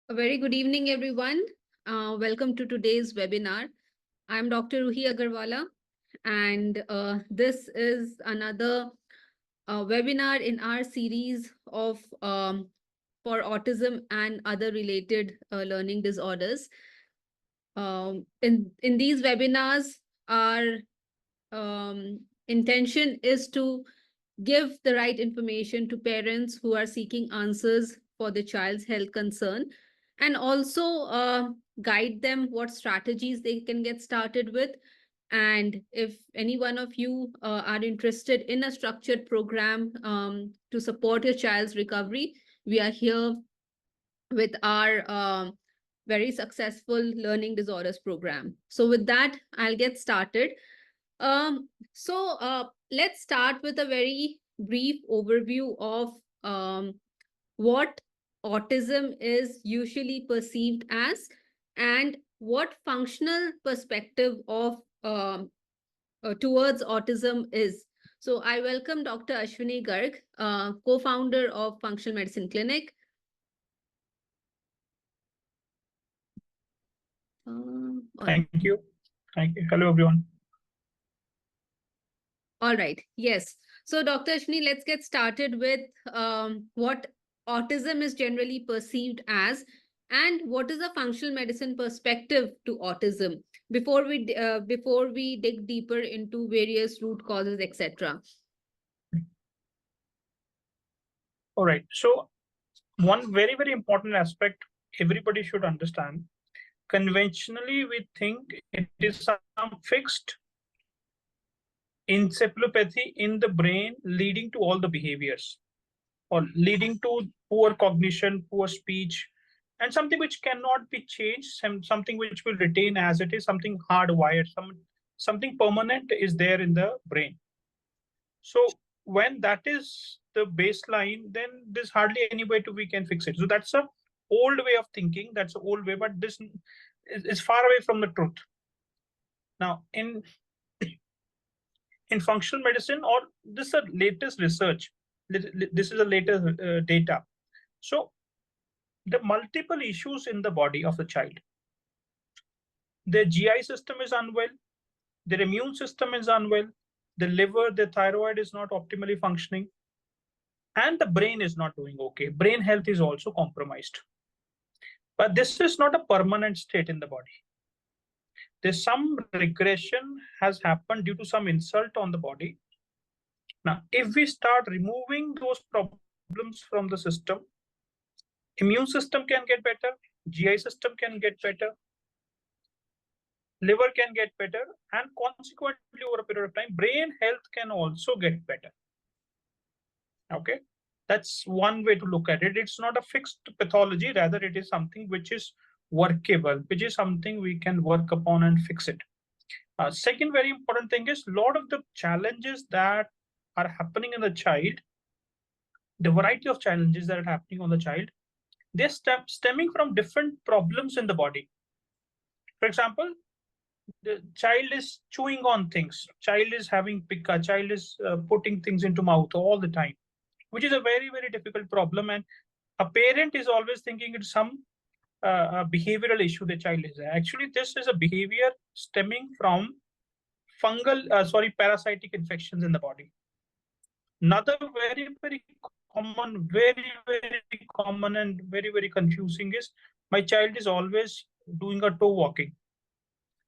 A very good evening, everyone. Welcome to today's webinar. I'm Dr. Ruhi Agarwala, and this is another webinar in our series of for autism and other related learning disorders. In these webinars, our intention is to give the right information to parents who are seeking answers for the child's health concern, and also guide them what strategies they can get started with. And if any one of you are interested in a structured program to support your child's recovery, we are here with our very successful learning disorders program. So with that, I'll get started. Let's start with a very brief overview of what autism is usually perceived as and what functional perspective of towards autism is. So I welcome Dr. Ashwani Garg, co-founder of Functional Medicine Clinic. Thank you. Thank you. Hello, everyone. All right. Yes. So, Dr. Ashwani, let's get started with what autism is generally perceived as and what is a functional medicine perspective to autism before we dig deeper into various root causes, etc. All right. So one very, very important aspect everybody should understand. Conventionally, we think it is some fixed encephalopathy in the brain leading to all the behaviors or leading to poor cognition, poor speech, and something which cannot be changed, something which will retain as it is, something hardwired, something permanent is there in the brain. So when that is the baseline, then there's hardly any way we can fix it. So that's a old way of thinking. That's an old way, but this is far away from the truth. Now, in functional medicine, or this is the latest research, this is the latest data. So the multiple issues in the body of the child. Their GI system is unwell, their immune system is unwell, the liver, the thyroid is not optimally functioning, and the brain is not doing okay. Brain health is also compromised. But this is not a permanent state in the body. There's some regression has happened due to some insult on the body. Now, if we start removing those problems from the system, immune system can get better, GI system can get better, liver can get better, and consequently over a period of time, brain health can also get better. Okay, that's one way to look at it. It's not a fixed pathology, rather it is something which is workable, which is something we can work upon and fix it. Second very important thing is a lot of the challenges that are happening in the child, the variety of challenges that are happening on the child, they're stemming from different problems in the body. For example, the child is chewing on things, child is having pica, child is putting things into mouth all the time, which is a very, very difficult problem. And a parent is always thinking it's some behavioral issue the child is. Actually, this is a behavior stemming from parasitic infections in the body. Another very, very common and very, very confusing is my child is always doing a toe walking.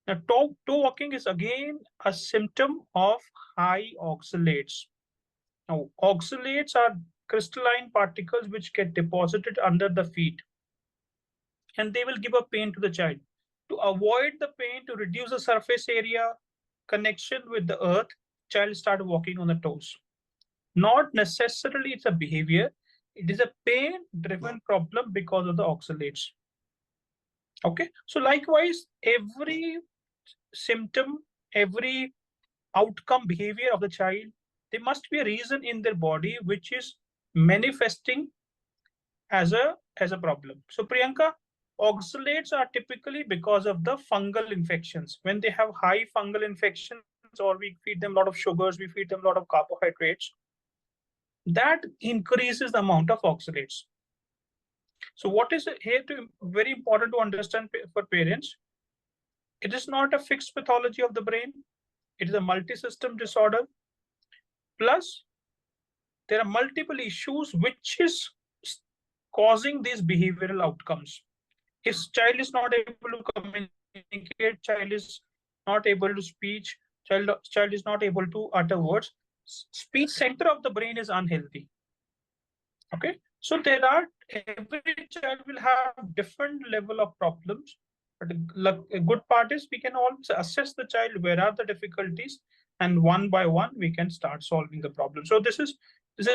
Now, toe walking is again a symptom of high oxalates. Now, oxalates are crystalline particles which get deposited under the feet, and they will give a pain to the child. To avoid the pain, to reduce the surface area connection with the earth, child start walking on the toes. Not necessarily it's a behavior, it is a pain-driven problem because of the oxalates. Okay, so likewise, every symptom, every outcome behavior of the child, there must be a reason in their body which is manifesting as a problem. So Priyanka, oxalates are typically because of the fungal infections. When they have high fungal infections, or we feed them a lot of sugars, we feed them a lot of carbohydrates, that increases the amount of oxalates. So what is here to very important to understand for parents? It is not a fixed pathology of the brain. It is a multi-system disorder. Plus, there are multiple issues which is causing these behavioral outcomes. If child is not able to communicate, child is not able to speech, child is not able to utter words, speech center of the brain is unhealthy. Okay, so there are, every child will have different level of problems, but a good part is we can always assess the child, where are the difficulties, and one by one we can start solving the problem. So this is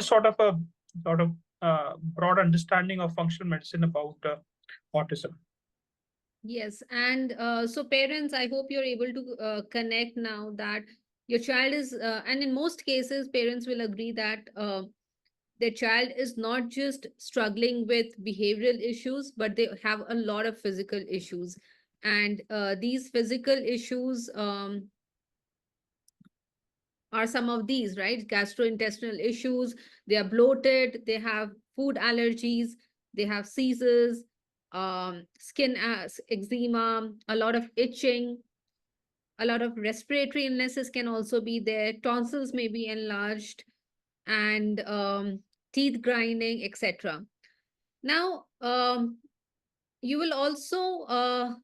sort of a sort of broad understanding of functional medicine about autism. Yes, and so parents, I hope you're able to connect now that your child is, and in most cases, parents will agree that their child is not just struggling with behavioral issues, but they have a lot of physical issues. And these physical issues are some of these, right? Gastrointestinal issues, they are bloated, they have food allergies, they have seizures, skin eczema, a lot of itching, a lot of respiratory illnesses can also be there, tonsils may be enlarged, and teeth grinding, etc. Now, you will also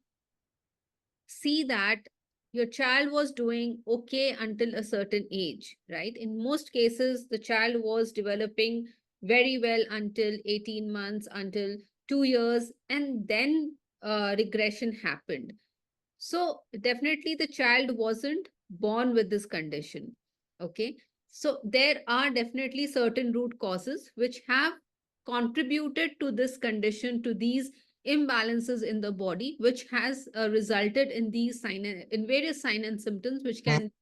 see that your child was doing okay until a certain age, right? In most cases, the child was developing very well until 18 months, until 2 years, and then regression happened. So, definitely the child wasn't born with this condition. Okay. So, there are definitely certain root causes which have contributed to this condition, to these imbalances in the body, which has resulted in these in various sign and symptoms, which can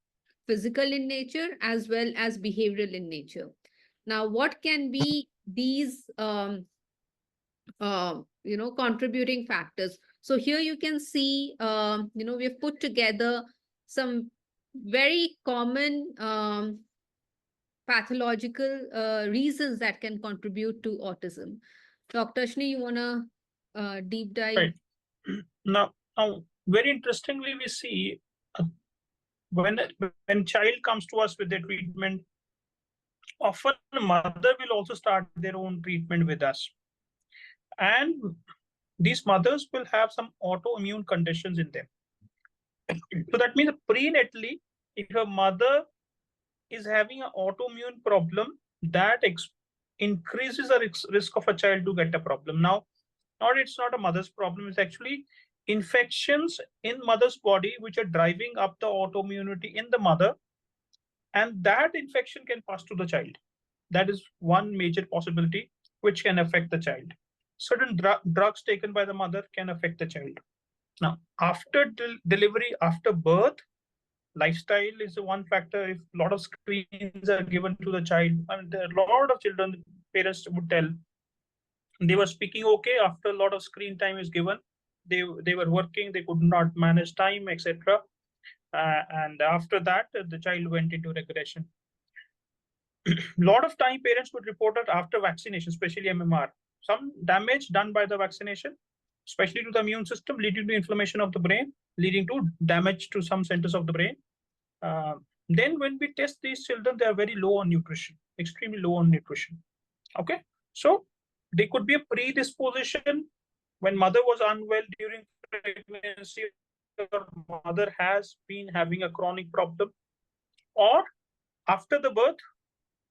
physical in nature as well as behavioral in nature. Now, what can be these contributing factors? So here you can see, we've put together some very common pathological reasons that can contribute to autism. Dr. Ashni, you want to deep dive? Right. Now, very interestingly, we see uh, when child comes to us with their treatment, often mother will also start their own treatment with us, and these mothers will have some autoimmune conditions in them. So that means prenatally, if a mother is having an autoimmune problem, that increases the risk of a child to get a problem. Now, it's not a mother's problem, it's actually infections in mother's body which are driving up the autoimmunity in the mother, and that infection can pass to the child. That is one major possibility which can affect the child. Certain drugs taken by the mother can affect the child. Now, after delivery, after birth, lifestyle is one factor. If a lot of screens are given to the child, and there are a lot of children, parents would tell, they were speaking okay after a lot of screen time is given. They were working, they could not manage time, etc. And after that, the child went into regression. A lot of time parents would report it after vaccination, especially MMR. Some damage done by the vaccination, especially to the immune system, leading to inflammation of the brain, leading to damage to some centers of the brain. Uh, then when we test these children, they are very low on nutrition, extremely low on nutrition. Okay, so they could be a predisposition when mother was unwell during pregnancy, or mother has been having a chronic problem, or after the birth,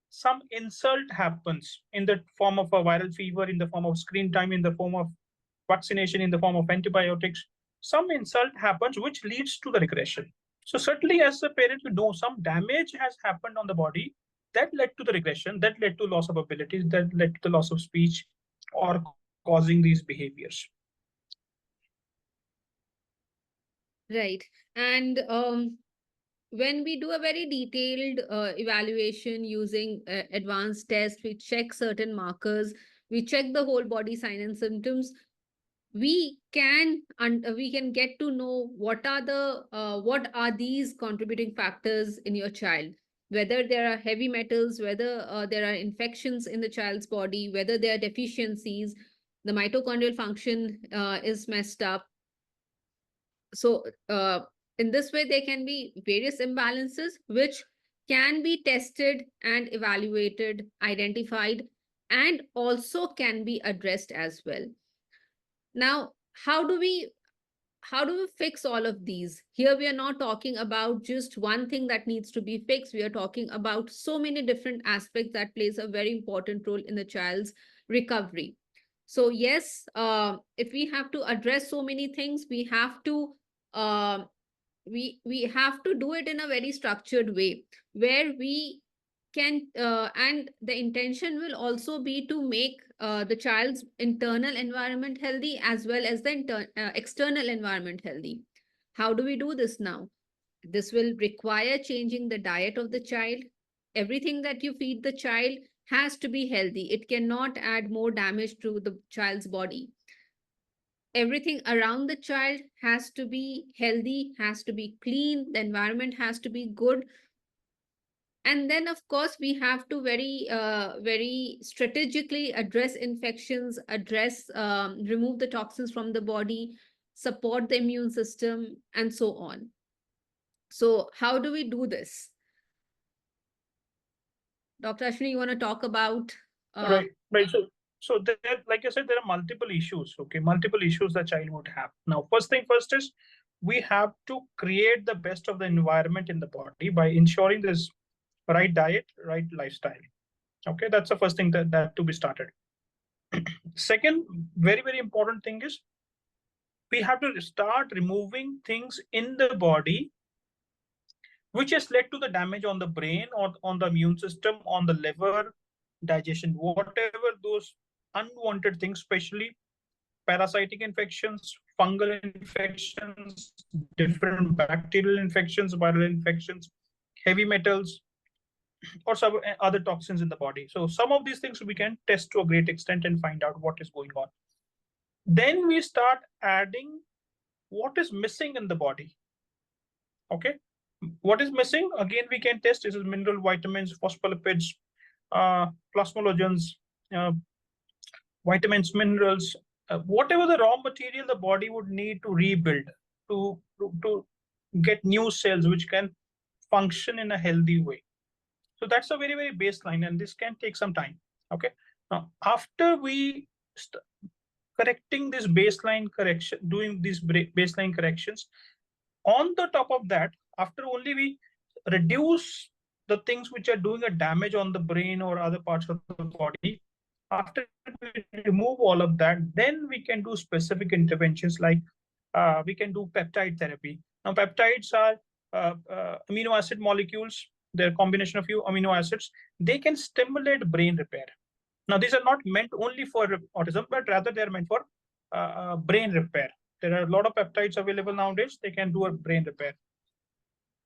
some insult happens in the form of a viral fever, in the form of screen time, in the form of vaccination, in the form of antibiotics. Some insult happens which leads to the regression. So certainly as a parent, you know some damage has happened on the body that led to the regression, that led to loss of abilities, that led to the loss of speech, or causing these behaviors. Right. And when we do a very detailed evaluation using advanced tests, we check certain markers, we check the whole body sign and symptoms, we can get to know what are these contributing factors in your child, whether there are heavy metals, whether there are infections in the child's body, whether there are deficiencies. the mitochondrial function is messed up. So in this way, there can be various imbalances which can be tested and evaluated, identified, and also can be addressed as well. Now, how do we fix all of these? Here we are not talking about just one thing that needs to be fixed. We are talking about so many different aspects that plays a very important role in the child's recovery. So yes, if we have to address so many things, uh, we have to do it in a very structured way, where we can and the intention will also be to make the child's internal environment healthy as well as the external environment healthy. How do we do this now? This will require changing the diet of the child. Everything that you feed the child has to be healthy. It cannot add more damage to the child's body. Everything around the child has to be healthy, has to be clean, the environment has to be good. And then of course we have to very strategically address infections, address remove the toxins from the body, support the immune system, and so on. So how do we do this? Dr. Ashwini, you want to talk about Right. So there, like I said, there are multiple issues. Okay, multiple issues the child would have. Now, first thing first is we have to create the best of the environment in the body by ensuring there's right diet, right lifestyle. Okay, that's the first thing that to be started. Second, very important thing is we have to start removing things in the body which has led to the damage on the brain or on the immune system, on the liver, digestion, whatever those unwanted things, especially parasitic infections, fungal infections, different bacterial infections, viral infections, heavy metals, or some other toxins in the body. So some of these things we can test to a great extent and find out what is going on. Then we start adding what is missing in the body. Okay, what is missing? Again, we can test. This is mineral, vitamins, phospholipids, plasmalogens, uh, vitamins, minerals, whatever the raw material the body would need to rebuild, to get new cells which can function in a healthy way. So that's a very baseline, and this can take some time. Okay. Now, after we correcting this baseline correction, doing these baseline corrections, on the top of that, after only we reduce the things which are doing a damage on the brain or other parts of the body, after we remove all of that, then we can do specific interventions like we can do peptide therapy. Now, peptides are amino acid molecules. They're a combination of few amino acids. They can stimulate brain repair. Now, these are not meant only for autism, but rather they're meant for brain repair. There are a lot of peptides available nowadays. They can do a brain repair.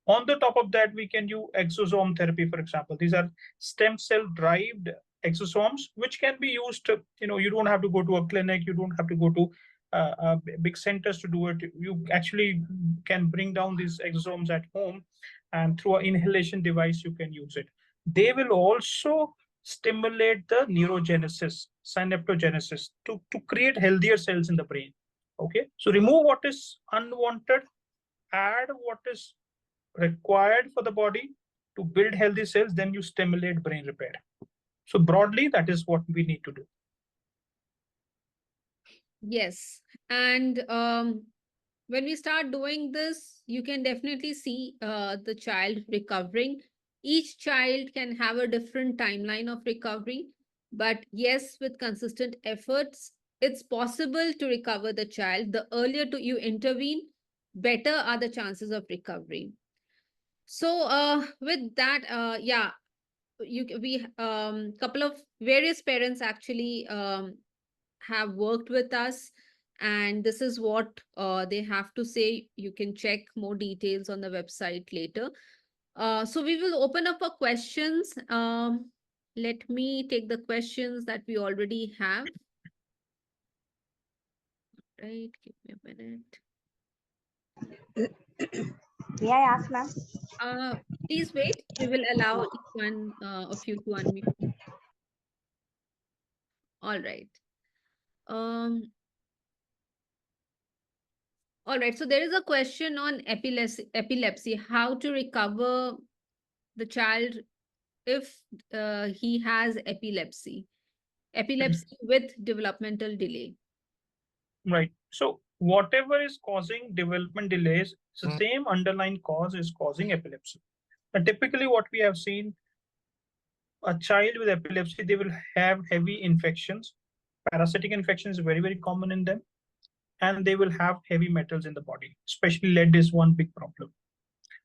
On the top of that, we can do exosome therapy, for example. These are stem cell derived exosomes, which can be used. You don't have to go to a clinic. You don't have to go to big centers to do it. You actually can bring down these exosomes at home, and through an inhalation device, you can use it. They will also stimulate the neurogenesis, synaptogenesis to create healthier cells in the brain. Okay, so remove what is unwanted, add what is required for the body to build healthy cells, then you stimulate brain repair. So broadly, that is what we need to do. yes. And when we start doing this, you can definitely see the child recovering. Each child can have a different timeline of recovery, but yes, with consistent efforts, it's possible to recover the child. The earlier you intervene, better are the chances of recovery. So with that, yeah, we couple of various parents actually have worked with us, and this is what they have to say. You can check more details on the website later. So we will open up for questions. Let me take the questions that we already have. Right, give me a minute. Yeah, I asked, ma'am. Please wait. We will allow each one of you to unmute. All right. Um, all right. So there is a question on epilepsy, how to recover the child if he has epilepsy with developmental delay. Right. So whatever is causing development delays, the same underlying cause is causing epilepsy. And typically what we have seen, a child with epilepsy, they will have heavy infections. Parasitic infection is very, very common in them. And they will have heavy metals in the body, especially lead is one big problem.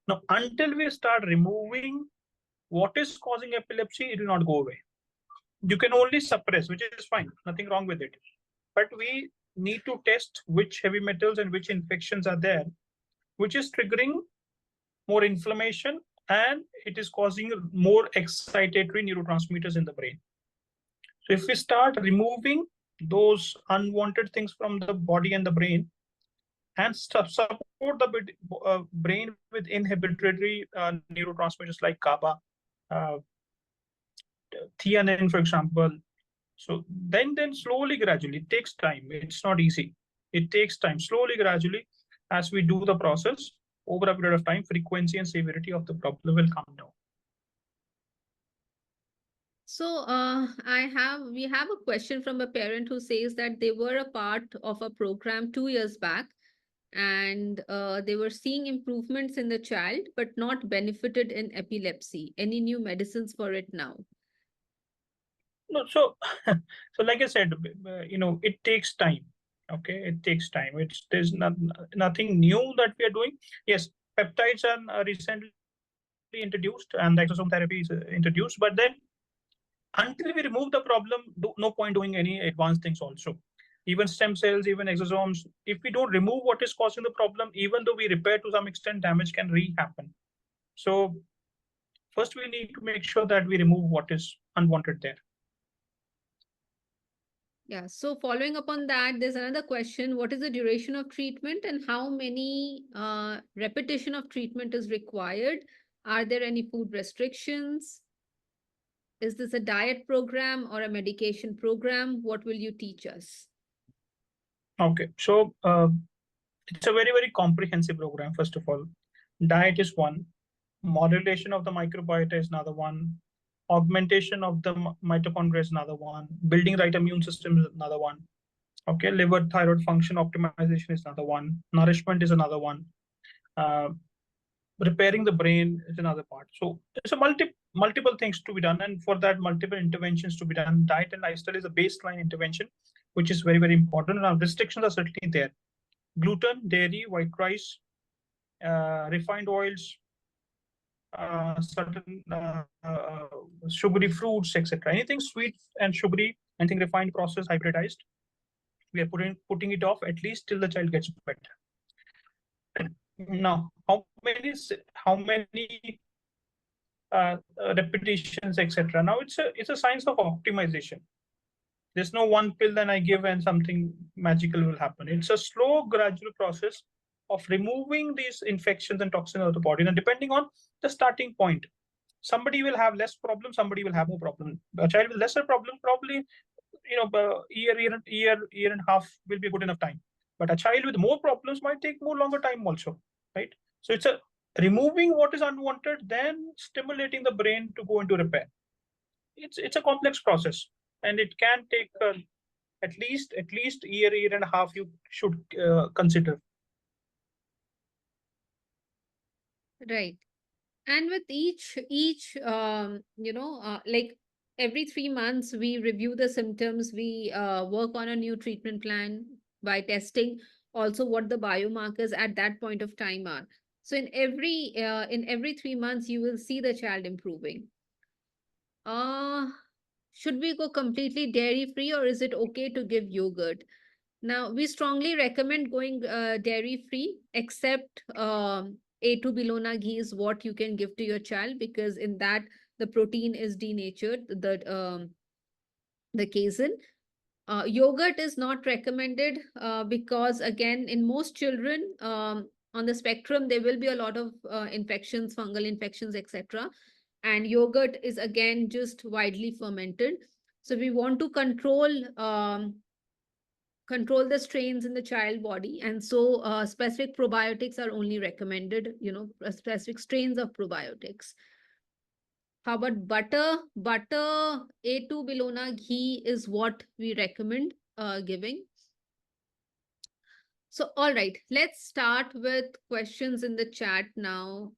Now, until we start removing what is causing epilepsy, it will not go away. You can only suppress, which is fine, nothing wrong with it. But we need to test which heavy metals and which infections are there, which is triggering more inflammation and it is causing more excitatory neurotransmitters in the brain. So if we start removing those unwanted things from the body and the brain and support the brain with inhibitory neurotransmitters like GABA, uh, theanine, for example. So then slowly, gradually, it takes time. It's not easy. It takes time. Slowly, gradually, as we do the process, over a period of time, frequency and severity of the problem will come down. So we have a question from a parent who says that they were a part of a program 2 years back, and they were seeing improvements in the child, but not benefited in epilepsy. Any new medicines for it now? No, so so like I said, it takes time. Okay, it takes time. There's nothing new that we are doing. Yes, peptides are recently introduced and the exosome therapy is introduced, but then until we remove the problem, no point doing any advanced things also. Even stem cells, even exosomes, if we don't remove what is causing the problem, even though we repair to some extent, damage can re-happen. So first we need to make sure that we remove what is unwanted there. Yeah. So following up on that, there's another question. What is the duration of treatment and how many repetition of treatment is required? Are there any food restrictions? Is this a diet program or a medication program? What will you teach us? Okay, so it's a very, very comprehensive program. First of all, diet is one, modulation of the microbiota is another one, augmentation of the mitochondria is another one, building right immune system is another one. Okay, liver thyroid function optimization is another one, nourishment is another one, uh, repairing the brain is another part. So there's a multiple things to be done, and for that multiple interventions to be done. Diet and lifestyle is a baseline intervention, which is very, very important. Now restrictions are certainly there: gluten, dairy, white rice, refined oils, certain sugary fruits, etc. Anything sweet and sugary, anything refined, processed, hybridized, we are putting it off at least till the child gets better. Now, how many repetitions, etc. Now it's a science of optimization. There's no one pill that I give and something magical will happen. It's a slow, gradual process of removing these infections and toxins out of the body. And depending on the starting point, somebody will have less problem, somebody will have more problem. A child with lesser problem, probably, year and a half will be a good enough time. But a child with more problems might take more longer time also, right? So it's a removing what is unwanted, then stimulating the brain to go into repair. It's a complex process, and it can take at least year and a half. You should consider. Right. And with each like every 3 months we review the symptoms, we work on a new treatment plan by testing also what the biomarkers at that point of time are. So in every 3 months you will see the child improving. uh should we go completely dairy free, or is it okay to give yogurt? Now, we strongly recommend going dairy free, except A2 Bologna ghee is what you can give to your child, because in that the protein is denatured, the casein. Yogurt is not recommended because, again, in most children on the spectrum, there will be a lot of infections, fungal infections, etc. And yogurt is again just widely fermented. So we want to control control the strains in the child body. And so specific probiotics are only recommended, specific strains of probiotics. How about butter? Butter, A2 Bilona ghee is what we recommend giving. So, all right, let's start with questions in the chat now.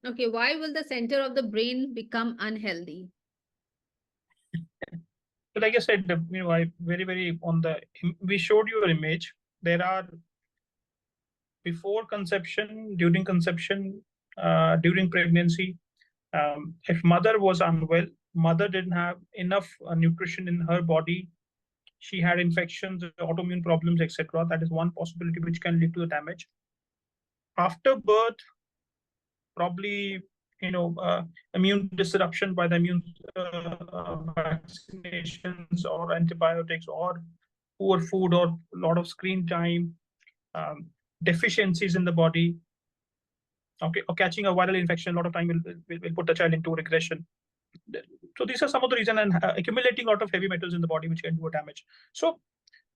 Okay, why will the center of the brain become unhealthy? So like I said, I very on the, we showed you an image. There are before conception, during pregnancy. If mother was unwell, mother didn't have enough nutrition in her body. She had infections, autoimmune problems, etc. That is one possibility which can lead to the damage. After birth, probably immune disruption by the immune vaccinations or antibiotics or poor food or a lot of screen time, deficiencies in the body, okay, or catching a viral infection a lot of time will put the child into regression. So these are some of the reasons, and accumulating a lot of heavy metals in the body which can do a damage. So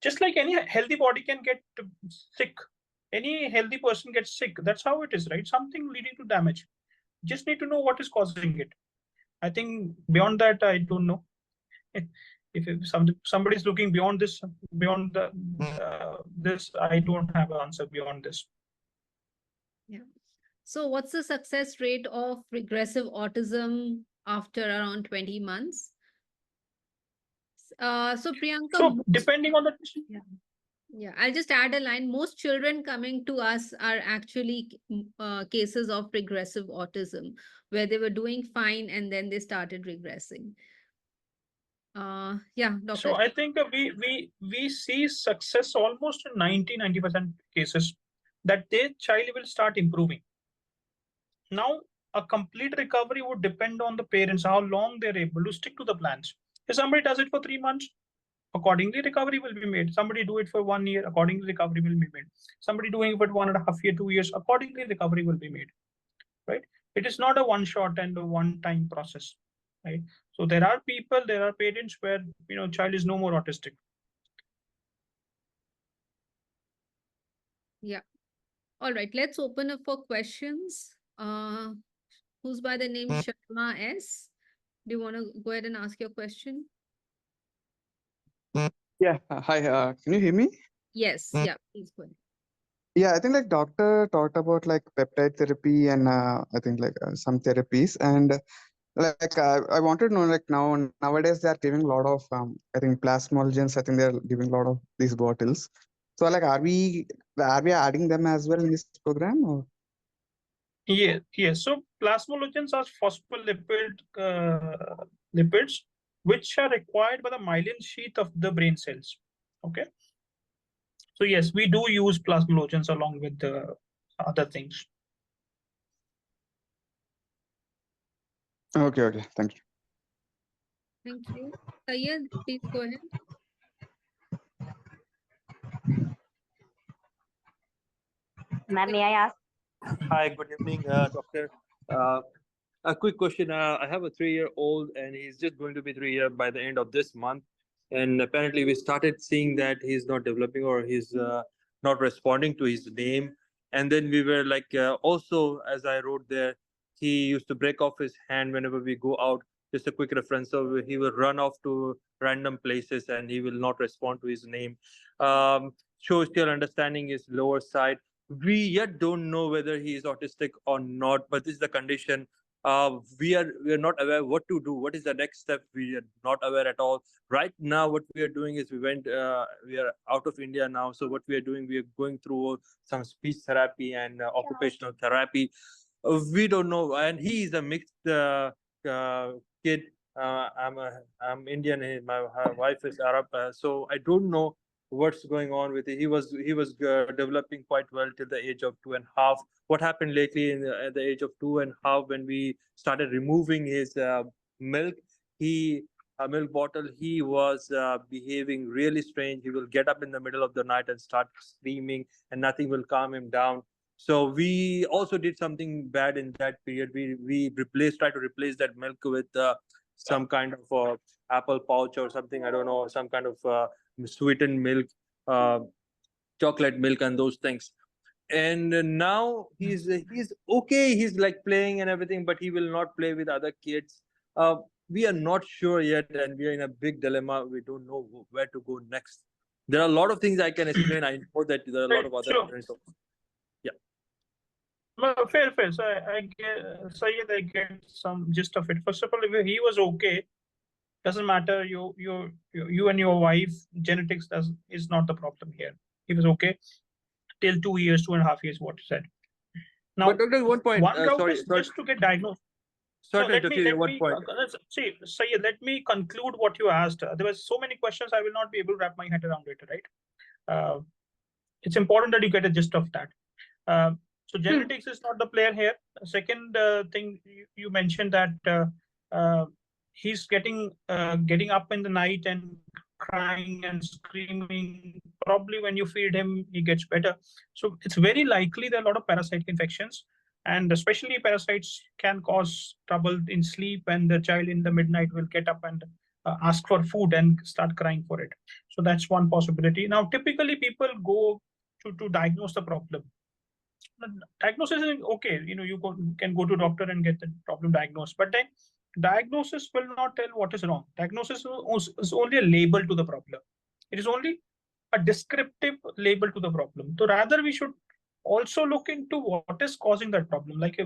just like any healthy body can get sick, any healthy person gets sick. That's how it is, right? Something leading to damage. Just need to know what is causing it. I think beyond that, I don't know. If somebody's looking beyond this, this, I don't have an answer beyond this. Yeah. So, what's the success rate of regressive autism after around 20 months? So, Priyanka, So depending on the yeah, I'll just add a line. Most children coming to us are actually cases of regressive autism, where they were doing fine and then they started regressing. Yeah, Doctor. So I think we see success almost in 90% cases that their child will start improving. Now, a complete recovery would depend on the parents, how long they're able to stick to the plans. If somebody does it for 3 months, accordingly recovery will be made. Somebody do it for 1 year, accordingly recovery will be made. Somebody doing it for 1.5 years, 2 years, accordingly recovery will be made. Right? It is not a one shot and a one time process. Right? So there are people, there are parents where child is no more autistic. Yeah. All right, let's open up for questions. Who's by the name Sharma S? Do you want to go ahead and ask your question? Yeah, hi. Can you hear me? Yes, yeah, please go ahead. Yeah, I think like doctor talked about like peptide therapy and I think like some therapies, and like I wanted to know like nowadays they are giving a lot of I think plasmalogens. I think they're giving a lot of these bottles. So like are we adding them as well in this program or? Yes. So plasmalogens are phospholipid lipids which are required by the myelin sheath of the brain cells. Okay. So yes, we do use plasmalogens along with the other things. Okay. Thank you. Thank you. Syed, please go ahead. Ma'am, may I ask? Hi, good evening, doctor. A quick question. I have a 3-year-old, and he's just going to be 3 years by the end of this month. And apparently, we started seeing that he's not developing or he's not responding to his name. And then we were like, also, as I wrote there, he used to break off his hand whenever we go out. Just a quick reference. So he will run off to random places and he will not respond to his name. Social understanding is lower side. We yet don't know whether he is autistic or not, but this is the condition. We are not aware what to do. What is the next step? We are not aware at all. Right now, what we are doing is we are out of India now. So what we are doing, we are going through some speech therapy and occupational therapy. We don't know, and he is a mixed kid. I'm Indian. My wife is Arab, so I don't know what's going on with it. He was developing quite well till the age of 2.5. What happened lately at the age of 2.5 when we started removing his milk? He milk bottle, he was behaving really strange. He will get up in the middle of the night and start screaming, and nothing will calm him down. So we also did something bad in that period. We tried to replace that milk with some kind of apple pouch or something. I don't know, some kind of sweetened milk, uh, chocolate milk, and those things. And now he's okay. He's like playing and everything, but he will not play with other kids. Uh, we are not sure yet, and we are in a big dilemma. We don't know where to go next. There are a lot of things I can explain. I know that there are a lot Right. of other So, parents also. Yeah. well, fair. So I get, Syed, I get some gist of it. First of all, if he was okay, doesn't matter. You and your wife genetics is not the problem here. He was okay till 2 years, 2.5 years. What you said. Now, But Doctor, one point. one route Sorry, is sorry, just to get diagnosed. No, certainly, Doctor. let One me point. let's see, Syed, let me conclude what you asked. There were so many questions I will not be able to wrap my head around it. Right. It's important that you get a gist of that. So genetics is not the player here. Second thing you mentioned that he's getting up in the night and crying and screaming. Probably when you feed him, he gets better. So it's very likely there are a lot of parasitic infections, and especially parasites can cause trouble in sleep, and the child in the midnight will get up and ask for food and start crying for it. So that's one possibility. Now, typically people go to diagnose the problem. The diagnosis is okay. You can go to doctor and get the problem diagnosed, but then diagnosis will not tell what is wrong. Diagnosis is only a label to the problem. It is only a descriptive label to the problem. So rather we should also look into what is causing that problem. Like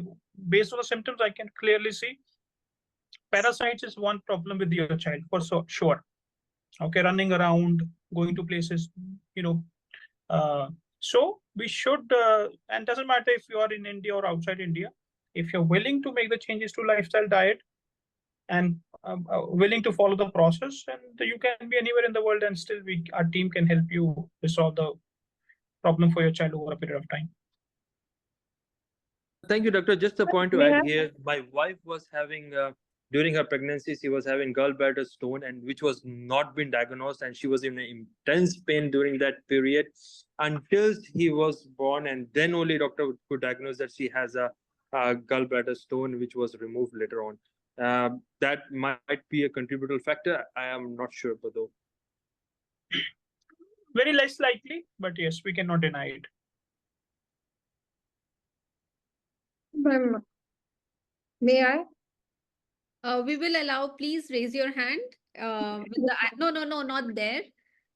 based on the symptoms, I can clearly see parasites is one problem with your child for sure. Okay, running around, going to places, you know, so we should, and doesn't matter if you are in India or outside India, if you're willing to make the changes to lifestyle, diet, and willing to follow the process, and you can be anywhere in the world, and still our team can help you resolve the problem for your child over a period of time. Thank you, Doctor. Just a point to May add I? here. My wife was having, during her pregnancy, she was having gallbladder stone, and which was not been diagnosed, and she was in intense pain during that period until he was born, and then only doctor could diagnose that she has a gallbladder stone, which was removed later on. That might be a contributor factor. I am not sure, but though. Very less likely, but yes, we cannot deny it. May I? We will allow, please raise your hand. With the, no, not there.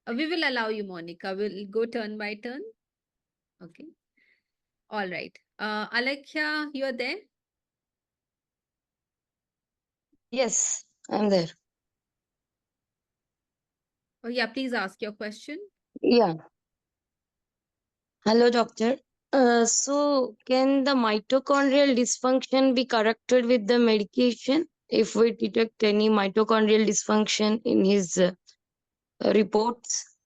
We will allow you, Monica. We'll go turn by turn. Okay. All right. Alekhya, you are there? Yes, I'm there. Oh, yeah, please ask your question. Yeah. Hello, doctor. So can the mitochondrial dysfunction be corrected with the medication if we detect any mitochondrial dysfunction in his reports?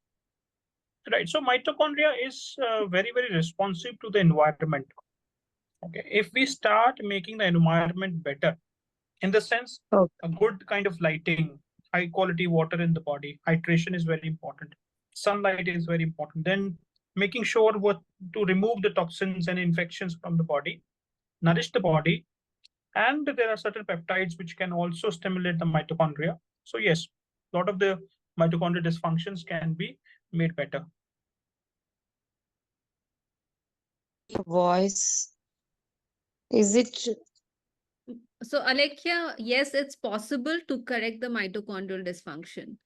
Right. So mitochondria is very responsive to the environment. Okay. If we start making the environment better, in the sense, Okay. a good kind of lighting, high quality water in the body, hydration is very important. Sunlight is very important. Then making sure to remove the toxins and infections from the body, nourish the body, and there are certain peptides which can also stimulate the mitochondria. So yes, a lot of the mitochondrial dysfunctions can be made better. Voice. Is it? So, Alekhya, yes, it's possible to correct the mitochondrial dysfunction.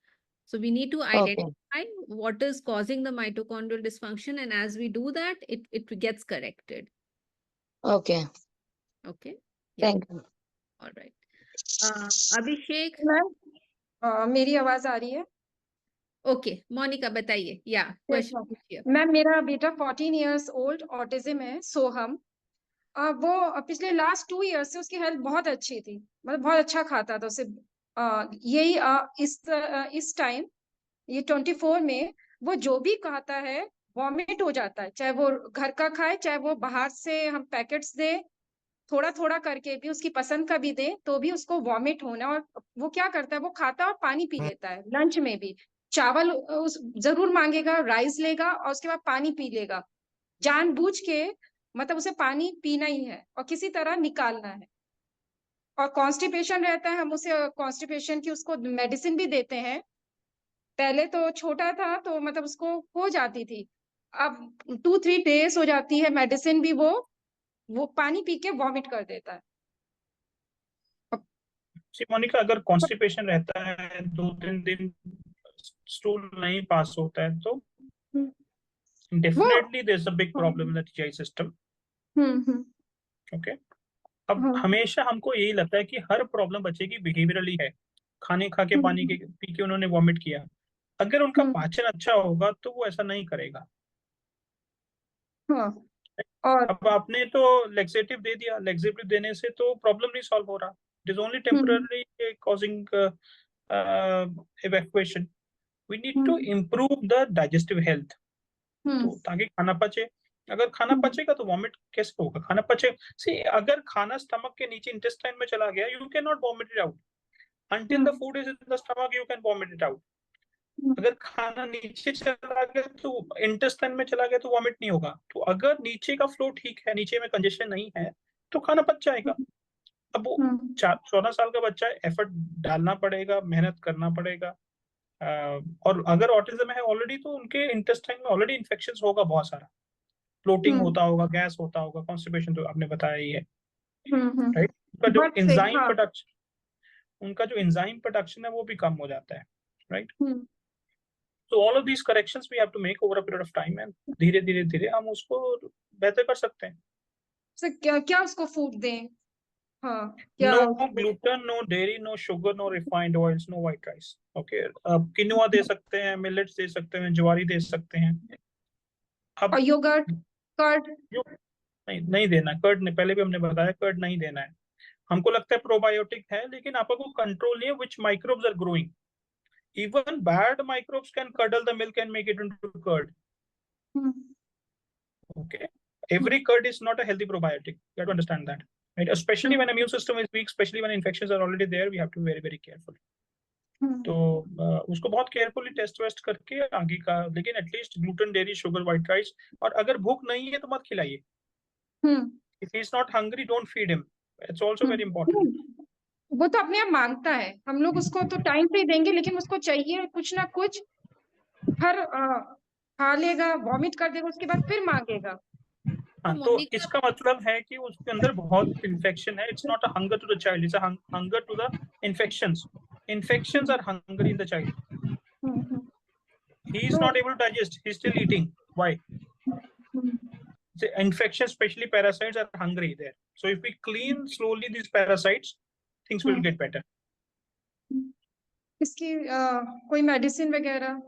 So we need to identify what is causing the mitochondrial dysfunction, and as we do that, it gets corrected. Okay. Okay. Yeah. Thank you. All right. Abhishek. Ma'am मेरी आवाज आ रही है? Okay, Monica, बताइए. Yeah, question here. Ma'am मेरा बेटा 14 years old, autism है, सोहम. वो पिछले लास्ट 2 years से उसकी हेल्थ बहुत अच्छी थी, मतलब बहुत अच्छा खाता था. उसे यही इस टाइम ये 24 में वो जो भी खाता है वॉमिट हो जाता है, चाहे वो घर का खाए चाहे वो बाहर से हम पैकेट्स दे. थोड़ा थोड़ा करके भी उसकी पसंद का भी दे तो भी उसको वॉमिट होना, और वो क्या करता है, वो खाता है और पानी पी लेता है। लंच में भी चावल उस जरूर मांगेगा, राइस लेगा और उसके बाद पानी पी लेगा, जानबूझ के, मतलब उसे पानी पीना ही है और किसी तरह निकालना है। और कॉन्स्टिपेशन रहता है, हम उसे कॉन्स्टिपेशन की उसको मेडिसिन भी देते हैं। पहले तो छोटा था तो मतलब उसको हो जाती थी, अब 2-3 डेज हो जाती है, मेडिसिन भी वो पानी पी के वॉमिट कर देता है। सी मोनिका, अगर कॉन्स्टिपेशन रहता है 2-3 दिन, स्टूल नहीं पास होता है, तो वो definitely there is a big problem in the TI system. Hmm. Okay, अब हाँ। हमेशा हमको यही लगता है कि हर प्रॉब्लम बच्चे की बिहेवियरली है। खाने खा के पानी के पी के उन्होंने वॉमिट किया, अगर उनका पाचन अच्छा होगा तो वो ऐसा नहीं करेगा। हाँ। और अब आपने तो लेक्सेटिव दे दिया, लेक्सेटिव देने से तो प्रॉब्लम नहीं सॉल्व हो रहा, it is only temporary causing evacuation. We need to improve the digestive health, तो ताकि खाना पचे। अगर खाना पचेगा तो वॉमिट कैसे होगा? खाना पचे सी, अगर खाना स्टमक के नीचे इंटेस्टाइन में चला गया, you can not vomit it out until the food is in the stomach, you can vomit it out. अगर खाना नीचे चला गया तो इंटेस्टाइन में चला गया तो वॉमिट नहीं होगा। तो अगर नीचे का फ्लो ठीक है, नीचे में कंजेशन नहीं है, तो खाना पच जाएगा। अब वो 14 साल का बच्चा है, एफर्ट डालना पड़ेगा, मेहनत करना पड़ेगा। और अगर ऑटिज्म है ऑलरेडी, तो उनके इंटेस्टाइन में ऑलरेडी इन्फेक्शन होगा बहुत सारा, फ्लोटिंग होता होगा, गैस होता होगा, कॉन्स्टिपेशन तो आपने बताया ही है, राइट। उनका जो बट से एंजाइम हाँ। प्रोडक्शन, उनका जो एंजाइम प्रोडक्शन है वो भी कम हो जाता है, राइट। तो all of these corrections we have to make over a period of time, and धीरे धीरे धीरे हम उसको बेहतर कर सकते हैं। सर क्या क्या उसको फूड दें? हाँ, क्या? No gluten, no dairy, no sugar, no refined oils, no white rice. Okay, quinoa दे सकते हैं, मिलेट्स दे सकते हैं, ज्वारी दे सकते हैं। अब और योगर्ट, कर्ड? नहीं, नहीं देना कर्ड, ने पहले भी हमने बताया कर्ड नहीं देना है। हमको लगता है प्रोबायोटिक है, लेकिन आपको कंट्रोल नहीं है which microbes are growing. Even bad microbes can curdle the milk and make it into curd. Okay, every curd is not a healthy probiotic, you have to understand that, right? Especially when immune system is weak, especially when infections are already there, we have to be very very careful. तो उसको बहुत carefully test waste करके आगे का, लेकिन at least gluten, dairy, sugar, white rice. और अगर भूख नहीं है तो मत खिलाइए। If he is not hungry, don't feed him, it's also very important. वो तो अपने आप मांगता है, हम लोग उसको तो टाइम पे ही देंगे, लेकिन उसको चाहिए कुछ ना कुछ। हर खा लेगा, वॉमिट कर देगा, उसके बाद फिर मांगेगा। हाँ, तो इसका मतलब है कि उसके अंदर बहुत इन्फेक्शन है। It's not a hunger to the child, it's a hunger to the infections. Infections are hungry in the child. He is not able to digest, he's still eating. Why? The infection, especially parasites, are hungry there. So if we clean slowly these parasites, things will get better. इसकी कोई medicine वगैरह?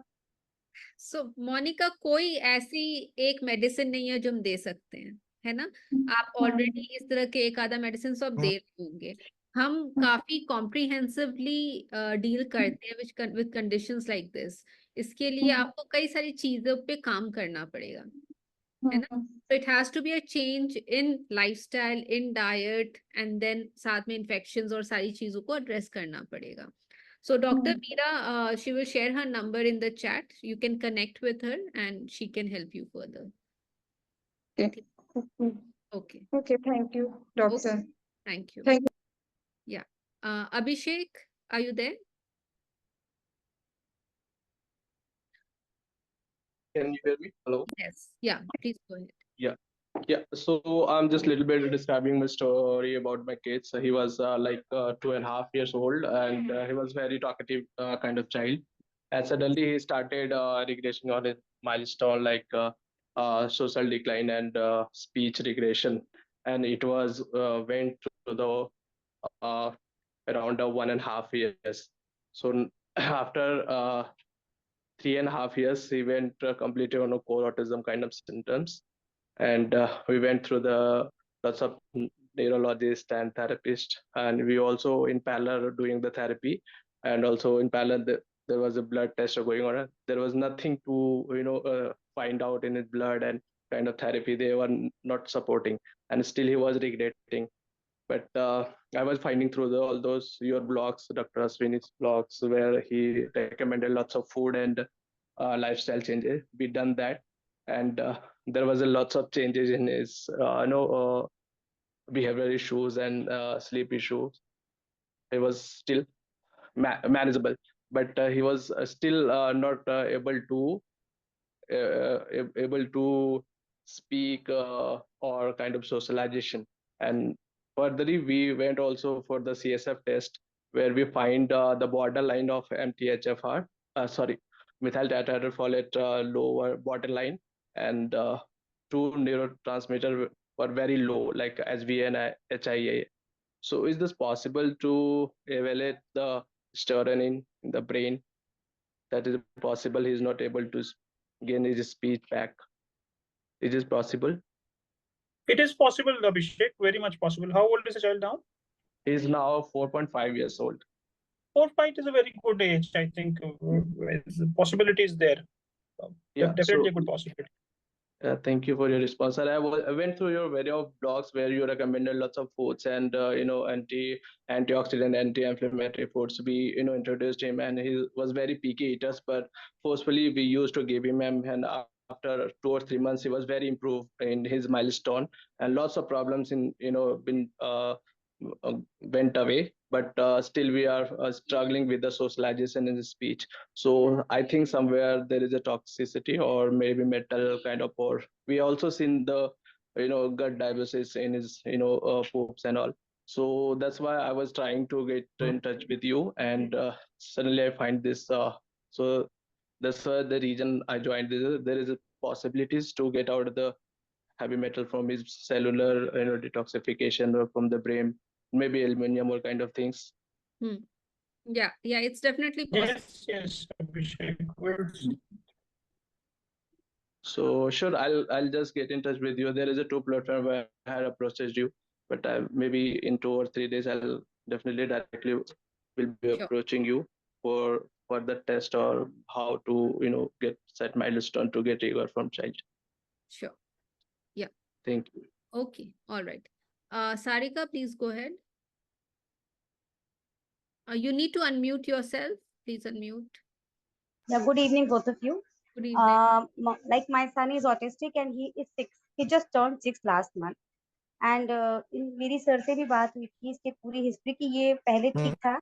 सो मोनिका, कोई ऐसी एक medicine नहीं है जो हम दे सकते हैं, है ना। आप ऑलरेडी इस तरह के एक आधा मेडिसिन सब दे रहे होंगे। हम काफी कॉम्प्रिहेंसिवली डील करते हैं विद कंडीशंस लाइक दिस। इसके लिए आपको कई सारी चीजों पे काम करना पड़ेगा, है ना। It has to be a change in lifestyle, in diet, and then साथ में इन्फेक्शंस और सारी चीजों को एड्रेस करना पड़ेगा। So Dr. Meera, she will share her number in the chat. You can connect with her and she can help you further. Okay. Okay. Okay, thank you, doctor. Okay. Thank you. Thank you. Yeah. Abhishek, are you there? Can you hear me? Hello? Yes. Yeah, please go ahead. Yeah. So I'm just a little bit describing my story about my kids. He was like 2.5 years old, and he was very talkative kind of child. And suddenly he started regressing on his milestone, like social decline and speech regression. And it was went to the around 1.5 years. So after 3.5 years, he went completely on a core autism kind of symptoms, and we went through the lots of neurologists and therapists, and we also in parallel doing the therapy, and also in parallel there was a blood test going on. There was nothing to find out in his blood, and kind of therapy they were not supporting, and still he was regretting. But I was finding through all those your blogs, Dr. Ashwini's blogs, where he recommended lots of food and lifestyle changes. We done that, and there was a lots of changes in his behavior issues and sleep issues. It was still manageable, but he was still not able to speak or kind of socialization. And furtherly, we went also for the CSF test, where we find the borderline of MTHFR, methyl tetrahydrofolate lower borderline, and two neurotransmitter were very low, like SVA and HIA. So is this possible to evaluate the serotonin in the brain? That is possible. He's not able to gain his speech back. Is this possible? It is possible, Abhishek, very much possible. How old is the child now? He's now 4.5 years old. 4-5 is a very good age, I think. The possibility is there. Yeah, Definitely so a good possibility. thank you for your response. Sir, I went through your video blogs where you recommended lots of foods and antioxidant, anti-inflammatory foods. We introduced him, and he was very picky eaters, but forcefully we used to give him, and after 2 or 3 months he was very improved in his milestone, and lots of problems in been went away, but still we are struggling with the socialization and the speech. So I think somewhere there is a toxicity or maybe metal kind of, or we also seen the gut diabetes in his poops and all. So that's why I was trying to get in touch with you, and suddenly I find this. So that's the reason I joined. There is a possibilities to get out of the heavy metal from his cellular detoxification or from the brain, maybe aluminum or kind of things. Yeah, it's definitely possible. Yes, Abhishek. So sure, I'll just get in touch with you. There is a two platform where I had approached you, but maybe in 2 or 3 days I'll definitely directly will be Sure. approaching you for the test or how to get set milestone to get trigger from child. Sure. Thank you. Okay. All right. Sarika, please go ahead. You need to unmute yourself. Please unmute. Yeah, good evening, both of you. Good evening. Like my son is autistic and he is 6. He just turned 6 last month. And in मेरी sir से भी बात हुई थी इसकी पूरी history की ये पहले ठीक था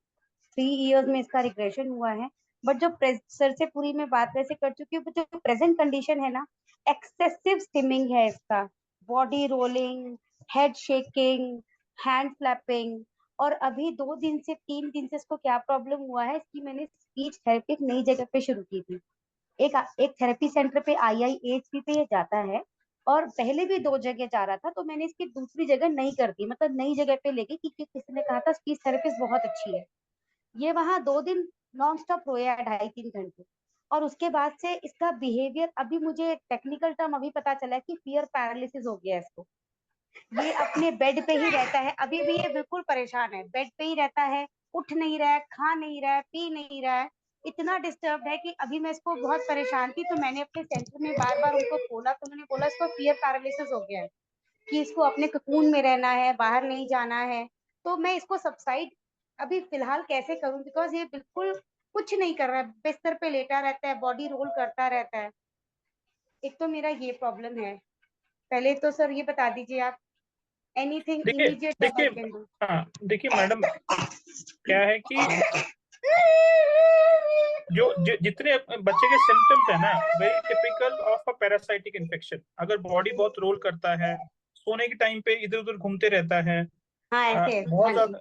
3 इयर्स में इसका रिग्रेशन हुआ है बट जो सर से पूरी मैं बात वैसे कर चुकी हूँ जो प्रेजेंट कंडीशन है ना एक्सेसिव स्टिमिंग है इसका body rolling head shaking hand flapping और अभी 2 दिन से 3 दिन से इसको क्या प्रॉब्लम हुआ है इसकी मैंने स्पीच थेरेपी एक नई जगह पे शुरू की थी एक थेरेपी सेंटर पे IIHP पे ये जाता है और पहले भी 2 जगह जा रहा था तो मैंने इसकी दूसरी जगह नहीं कर दी मतलब नई जगह पे लेके क्योंकि किसी ने कहा था स्पीच थेरेपिस्ट बहुत अच्छी है ये वहां 2 दिन नॉन स्टॉप रोया 2.5-3 घंटे और उसके बाद से इसका बिहेवियर अभी मुझे टेक्निकल टर्म अभी पता चला है कि फियर पैरालिसिस हो गया है इसको ये अपने बेड पे ही रहता है अभी भी ये बिल्कुल परेशान है बेड पे ही रहता है उठ नहीं रहा है खा नहीं रहा है पी नहीं रहा है इतना डिस्टर्ब है कि अभी मैं इसको बहुत परेशान थी तो मैंने अपने सेंटर में बार बार उनको बोला तो उन्होंने बोला इसको फियर पैरालिसिस हो गया है कि इसको अपने ककून में रहना है बाहर नहीं जाना है तो मैं इसको सबसाइड अभी फिलहाल कैसे करूं बिकॉज ये बिल्कुल कुछ नहीं कर रहा है बिस्तर पे लेटा रहता है बॉडी रोल करता रहता है एक तो मेरा ये प्रॉब्लम है पहले तो सर ये बता दीजिए आप anything immediate that I can do हाँ देखिए मैडम क्या है कि जितने बच्चे के सिम्टम्स है ना very typical of a parasitic infection अगर बॉडी बहुत रोल करता है सोने के टाइम पे इधर उधर घूमते रहता है बहुत ज्यादा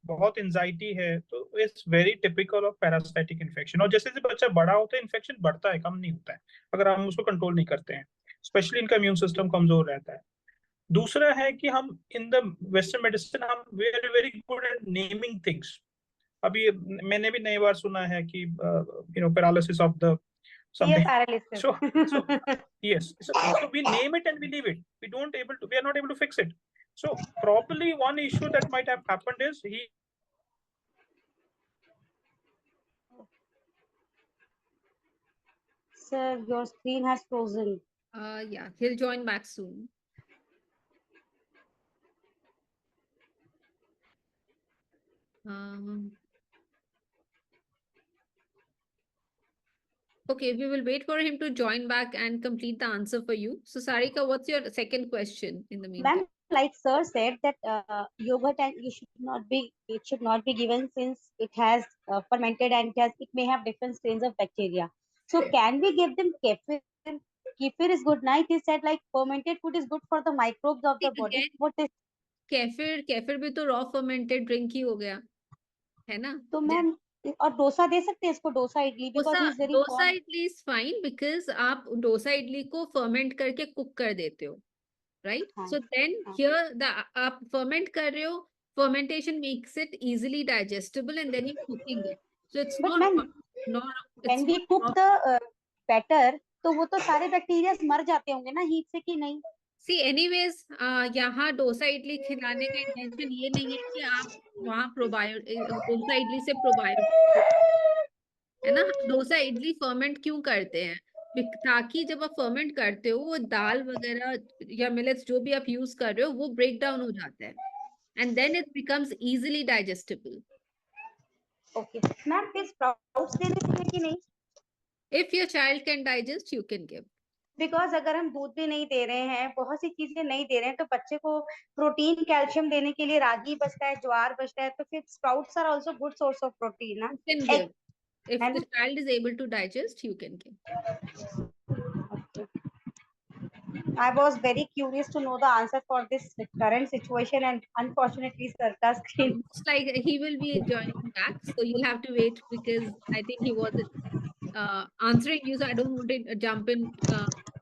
बहुत एंजाइटी है तो it's very typical of parasitic infection और जैसे जैसे बच्चा बड़ा होता है इन्फेक्शन बढ़ता है कम नहीं होता है अगर हम उसको कंट्रोल नहीं करते हैं स्पेशली इनका इम्यून सिस्टम कमजोर रहता है दूसरा है कि हम इन द वेस्टर्न मेडिसिन हम very very good at naming things अभी मैंने भी नई बार सुना है कि paralysis of the something so yes so we name it and we leave it we are not able to fix it so probably one issue that might have happened is Sir, your screen has frozen. Yeah, he'll join back soon. Um, okay, we will wait for him to join back and complete the answer for you. So, Sarika, what's your second question in the meantime? Ma'am, like sir said that yogurt and it should not be given since it has fermented and it may have different strains of bacteria. So can we give them kefir? Kefir is good. Now it is said like fermented food is good for the microbes of See, the body. again, What is kefir kefir भी तो raw fermented drink ही हो गया है ना. तो ma'am और डोसा दे सकते हैं इसको dosa idli because dosa he is very dosa fond. Idli is fine because आप डोसा इडली को फर्मेंट करके कुक कर देते हो, राइट. हाँ सो देन हाँ. हियर द आप फर्मेंट कर रहे हो, fermentation makes it easily digestible and then you cooking it. So it's but ma'am not when it's we cook not. The batter तो वो तो सारे बैक्टीरिया मर जाते होंगे ना हीट से कि नहीं. सी एनीवेज यहाँ डोसा इडली खिलाने का इंटेंशन ये नहीं है कि आप वहाँ डोसा इडली से प्रोबायोटिक, है ना. डोसा इडली फर्मेंट क्यों करते हैं? ताकि जब आप फर्मेंट करते हो वो दाल वगैरह या मिलेट्स जो भी आप यूज कर रहे हो वो ब्रेक डाउन हो जाता है and then it becomes easily digestible. Okay ma'am फिर स्प्राउट्स देने चाहिए कि नहीं. If your child can digest you can give. Because अगर हम दूध भी नहीं दे रहे हैं बहुत सी चीजें नहीं दे रहे हैं तो बच्चे को प्रोटीन कैल्शियम देने के लिए रागी बचता है ज्वार बचता है तो फिर sprouts are also good source of protein ना. You can egg give. If है the ना. child is able to digest, you can give. I was very curious to know the answer for this current situation and unfortunately Sarka screen. Looks like he will be joining back, so you'll have to wait because I think he was answering you, so I don't want to jump in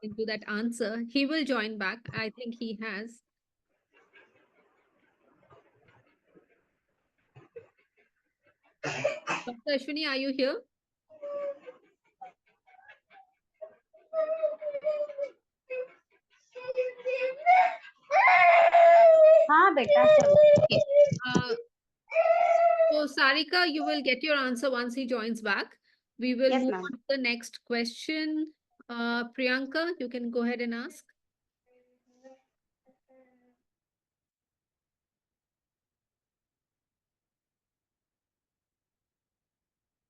into that answer. He will join back. I think he has. Dr. Ashwani, are you here? हाँ बेटा चलो. Okay. So Sarika, you will get your answer once he joins back. We will Yes, move ma'am. on to the next question. Priyanka, you can go ahead and ask.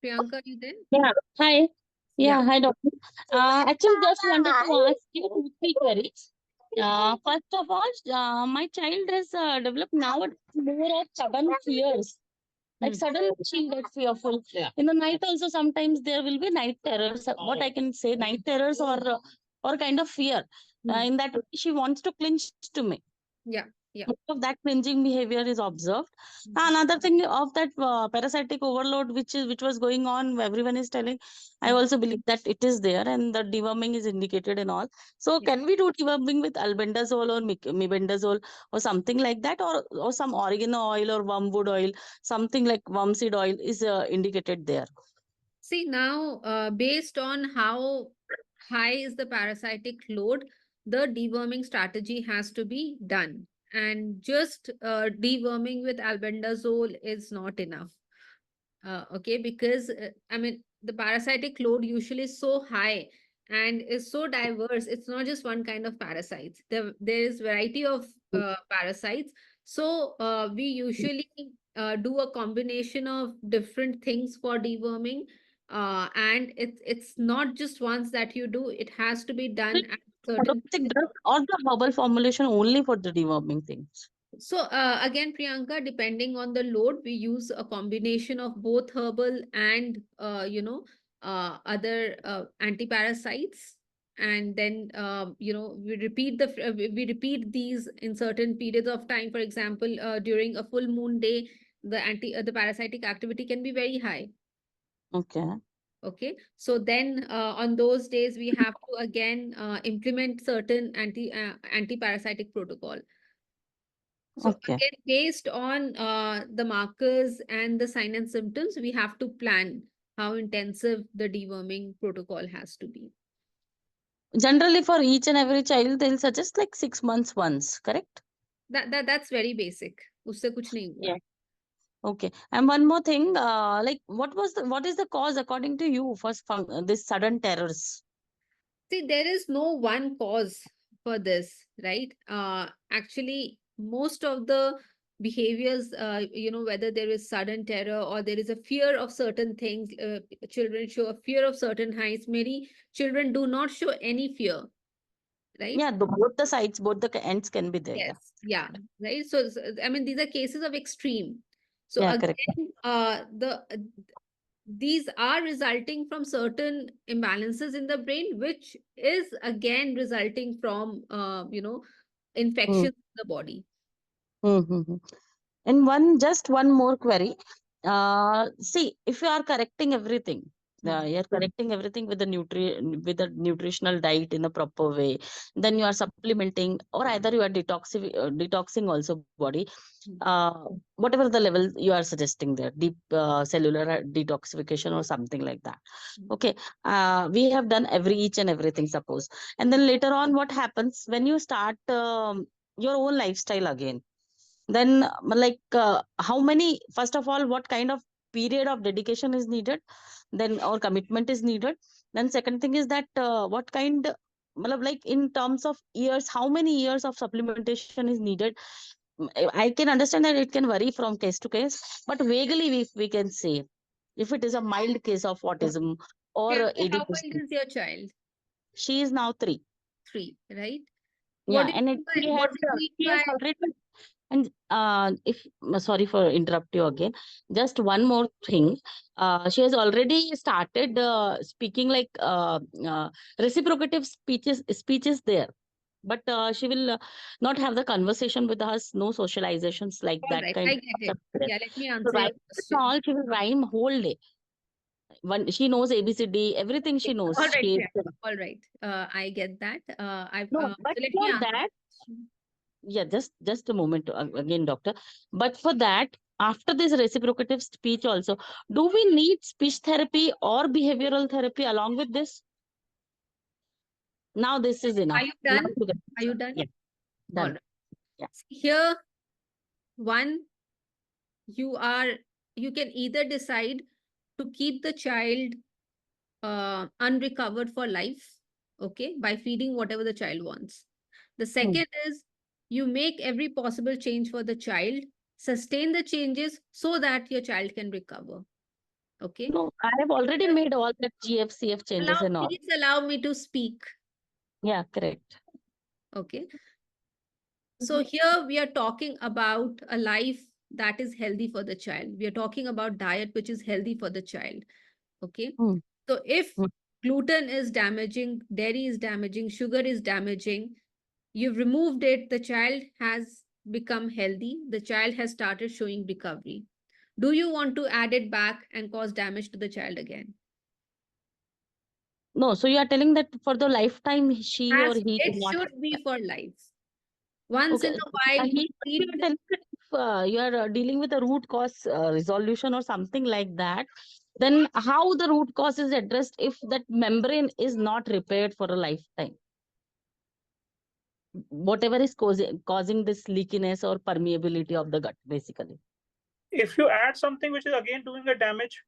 Priyanka, are you there? Yeah. Hi. Yeah. Hi, doctor. Actually, just wanted to ask you two, three queries. First of all, my child has developed now more of sudden fears. Like suddenly she'll get fearful. In the night also sometimes there will be night terrors. What I can say, night terrors or kind of fear. In that she wants to clinch to me. Yeah. Yeah. Most of that cringing behavior is observed. Another thing of that parasitic overload, which was going on, everyone is telling. I also believe that it is there, and the deworming is indicated and all. So, can we do deworming with albendazole or mebendazole or something like that, or some oregano oil or wormwood oil, something like wormseed oil is indicated there? See now, based on how high is the parasitic load, the deworming strategy has to be done. And just deworming with albendazole is not enough. Okay, because I mean, the parasitic load usually is so high and is so diverse. It's not just one kind of parasites. There is variety of parasites. So we usually do a combination of different things for deworming. And it's not just once that you do. It has to be done at certain Allopathic drug or the herbal formulation only for the deworming things? So again, Priyanka, depending on the load, we use a combination of both herbal and other anti-parasites, and then we repeat these in certain periods of time. For example, during a full moon day, the parasitic activity can be very high. Okay. Okay, so then on those days we have to again implement certain anti-parasitic protocol. So again, based on the markers and the sign and symptoms, we have to plan how intensive the deworming protocol has to be. Generally, for each and every child, they'll suggest like 6 months once, correct? That's very basic. Usse kuch nahi hua. Yeah. Okay. And one more thing, like what is the cause according to you for this sudden terrors? See, there is no one cause for this, right? Actually, most of the behaviors, whether there is sudden terror or there is a fear of certain things. Children show a fear of certain heights. Many children do not show any fear, right? Yeah, both the sides, both the ends can be there. Yes, yeah, right. So, I mean, these are cases of extreme. So Yeah, correct. again, these are resulting from certain imbalances in the brain, which is again resulting from infections in the body. Mm-hmm. And just one more query. See, if you are correcting everything, you're correcting everything with with a nutritional diet in a proper way, then you are supplementing, or either you are detoxing also body, whatever the level you are suggesting there, deep cellular detoxification or something like that. Okay, we have done each and everything, suppose, and then later on, what happens when you start your own lifestyle again? Then how many, first of all, what kind of period of dedication is needed, then or commitment is needed, then second thing is that what kind, like in terms of years, how many years of supplementation is needed? I can understand that it can vary from case to case, but vaguely we can say, if it is a mild case of autism or How old ADHD. is your child? She is now 3. 3, right? Yeah, What do and what do you mean she has by already. And if sorry for interrupt you again, just one more thing. She has already started speaking like reciprocative speeches there, but she will not have the conversation with us. No socializations like all that right? kind I of get it. stuff there. Yeah, let me So answer your right question. now, she will rhyme whole day. When she knows ABCD, everything she knows. All right, She Priyanka. All right. I get that. I've no, so but let me for answer that. your question. Yeah, just a moment again, doctor. But for that, after this reciprocative speech also, do we need speech therapy or behavioral therapy along with this? Now this is enough. Are you Now done? to the Are you done? yeah, All done. right. Yeah. Here, one, you can either decide to keep the child unrecovered for life, okay, by feeding whatever the child wants. The Hmm. second is you make every possible change for the child, sustain the changes so that your child can recover. Okay. No, I have already made all the GFCF changes and all. Please allow me to speak. Yeah, correct. Okay. So here we are talking about a life that is healthy for the child. We are talking about diet which is healthy for the child. Okay. Hmm. So if Hmm. gluten is damaging, dairy is damaging, sugar is damaging, you've removed it, the child has become healthy, the child has started showing recovery. Do you want to add it back and cause damage to the child again? No, so you are telling that for the lifetime she or As he it cannot. should be for life. Once in Okay. a while, you You feed are telling that if you are dealing with a root cause resolution or something like that, then how the root cause is addressed if that membrane is not repaired for a lifetime? Whatever is causing this leakiness or permeability of the gut, basically. If you add something which is again doing a damage,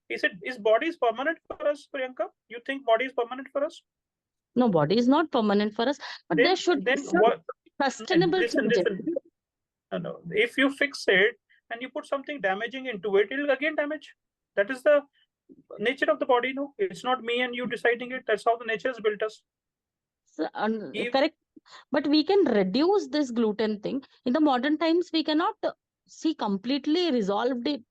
is body is permanent for us, Priyanka? You think body is permanent for us? No, body is not permanent for us, but there should be some What? sustainable Listen, changes. listen. No. If you fix it and you put something damaging into it, it'll again damage. That is the nature of the body. No, it's not me and you deciding it. That's how the nature has built us. So, If correct, but we can reduce this gluten thing. In the modern times, we cannot see completely resolved it,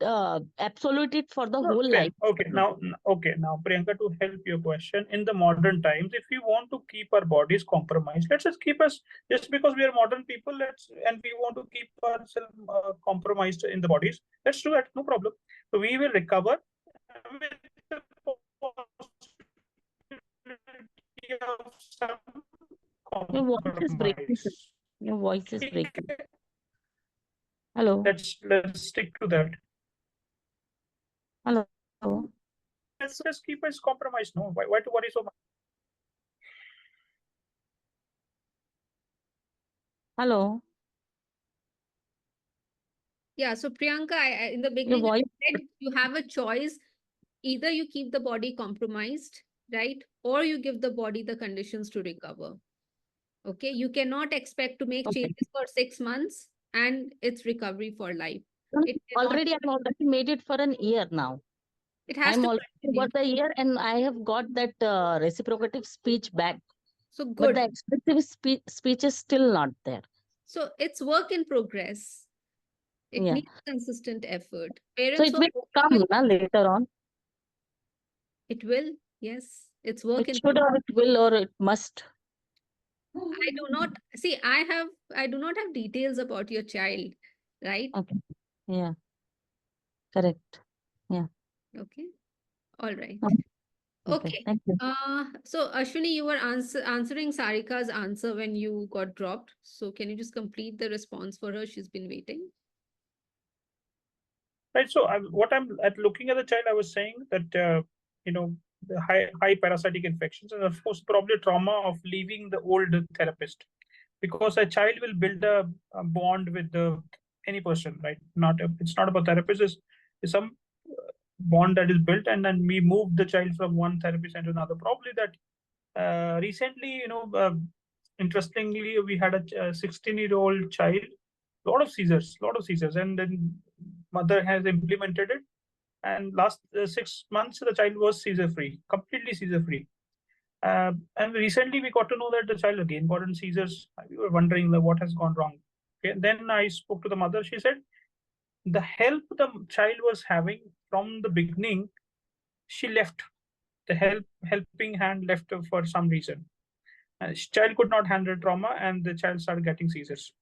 absolute it for the No, whole fair. life. Now, Priyanka, to help your question, in the modern times, if we want to keep our bodies compromised, let's just keep us, just because we are modern people, and we want to keep ourselves compromised in the bodies, let's do that, no problem. So we will recover with the possibility of some Your voice is breaking, sir. compromise. Your voice is breaking. Hello, Let's stick to that. hello, Let's just keep us compromised. No, why to worry so much? hello. Yeah, so Priyanka, in the Your beginning, voice. I said you have a choice. Either you keep the body compromised, right? Or you give the body the conditions to recover. Okay, you cannot expect to make Okay. changes for 6 months and its recovery for life. It Already, I've already made it for an year now. has I'm to already continue. got the year, and I have got that reciprocative speech back. So But good. the expressive speech is still not there. So it's work in progress. It Yeah. needs consistent effort. So Parents it who are will working come with na, later on. it will, yes, it's work It in should, progress. or it will, or it must. I do not see. I do not have details about your child, right? Okay. Yeah. Correct. Yeah. Okay. All right. Okay. Okay. Thank you. So Ashwini, you were answering Sarika's answer when you got dropped. So can you just complete the response for her? She's been waiting. Right. So what I'm at looking at the child, I was saying that the high parasitic infections, and of course probably trauma of leaving the old therapist, because a child will build a bond with any person, right? It's not about therapist. It's some bond that is built, and then we move the child from one therapist into another. Probably that recently, interestingly, we had a 16-year-old child, lot of seizures, and then mother has implemented it, and last 6 months the child was seizure free, completely seizure free. And recently we got to know that the child again got in seizures. We were wondering what has gone wrong. Okay, then I spoke to the mother. She said the help the child was having from the beginning, she left. The helping hand left for some reason. Child could not handle trauma, and the child started getting seizures.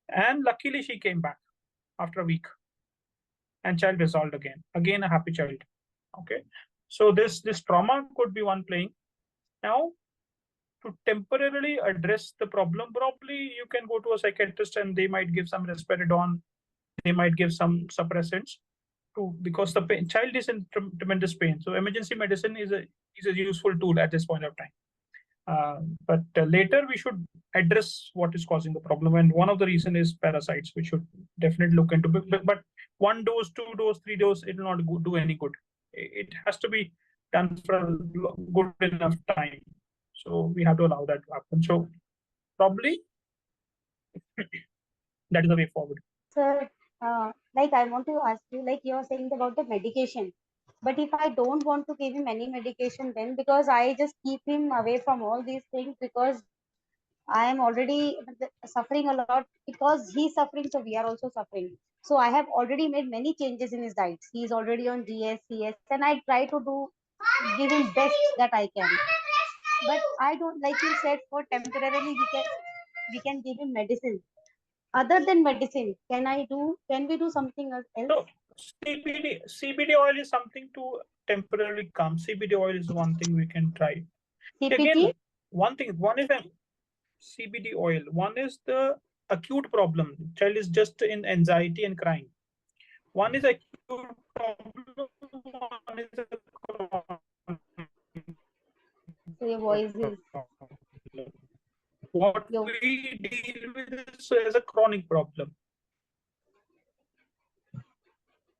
And luckily, she came back after a week, and child resolved again. Again, a happy child. Okay, so this trauma could be one playing. Now, to temporarily address the problem, probably you can go to a psychiatrist, and they might give some risperidone. They might give some suppressants because the child is in tremendous pain. So emergency medicine is a useful tool at this point of time. But later we should address what is causing the problem, and one of the reason is parasites. We should definitely look into. But 1 dose, 2 dose, 3 dose, it will not do any good. It has to be done for a good enough time. So we have to allow that to happen. So probably that is the way forward. Sir, like I want to ask you, like you're saying about the medication, but if I don't want to give him any medication, then because I just keep him away from all these things because I am already suffering a lot because he's suffering, so we are also suffering. So I have already made many changes in his diet. He's already on GS, CS, and I try to give him best that I can. But I don't, like you said, for temporarily we can give him medicine. Other than medicine, can we do something else? So CBD oil is something to temporarily calm. CBD oil is one thing we can try. CPT? Again, one is a CBD oil. One is the acute problem. Child is just in anxiety and crying. One is acute problem. One is a So your voice is problem. What your we deal with is as a chronic problem.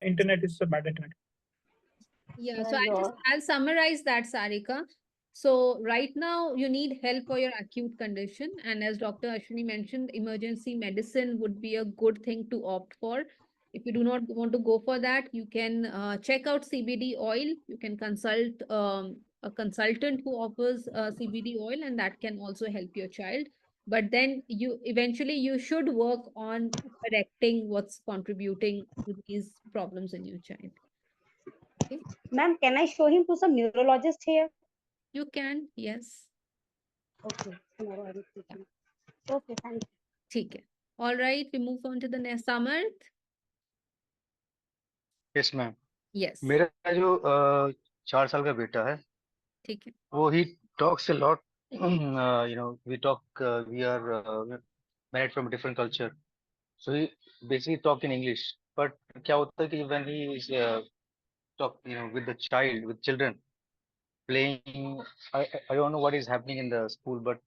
Internet is a bad internet. Yeah, so I'll summarize that, Sarika. So right now you need help for your acute condition, and as Dr. Ashwini mentioned, emergency medicine would be a good thing to opt for. If you do not want to go for that, you can check out CBD oil. You can consult a consultant who offers CBD oil, and that can also help your child. But then you should work on correcting what's contributing to these problems in your child. Okay. ma'am, can I show him to some neurologist here? You can, yes. Okay, tomorrow I will see him. Okay, thank you. ठीक है. All right, we move on to the next. Samarth? Yes ma'am Yes. मेरा जो 4 साल का बेटा है ठीक है. वो ही talks a lot we talk we are married from a different culture so he basically talk in English but क्या होता है कि when he is talk with the child with children playing I don't know what is happening in the school but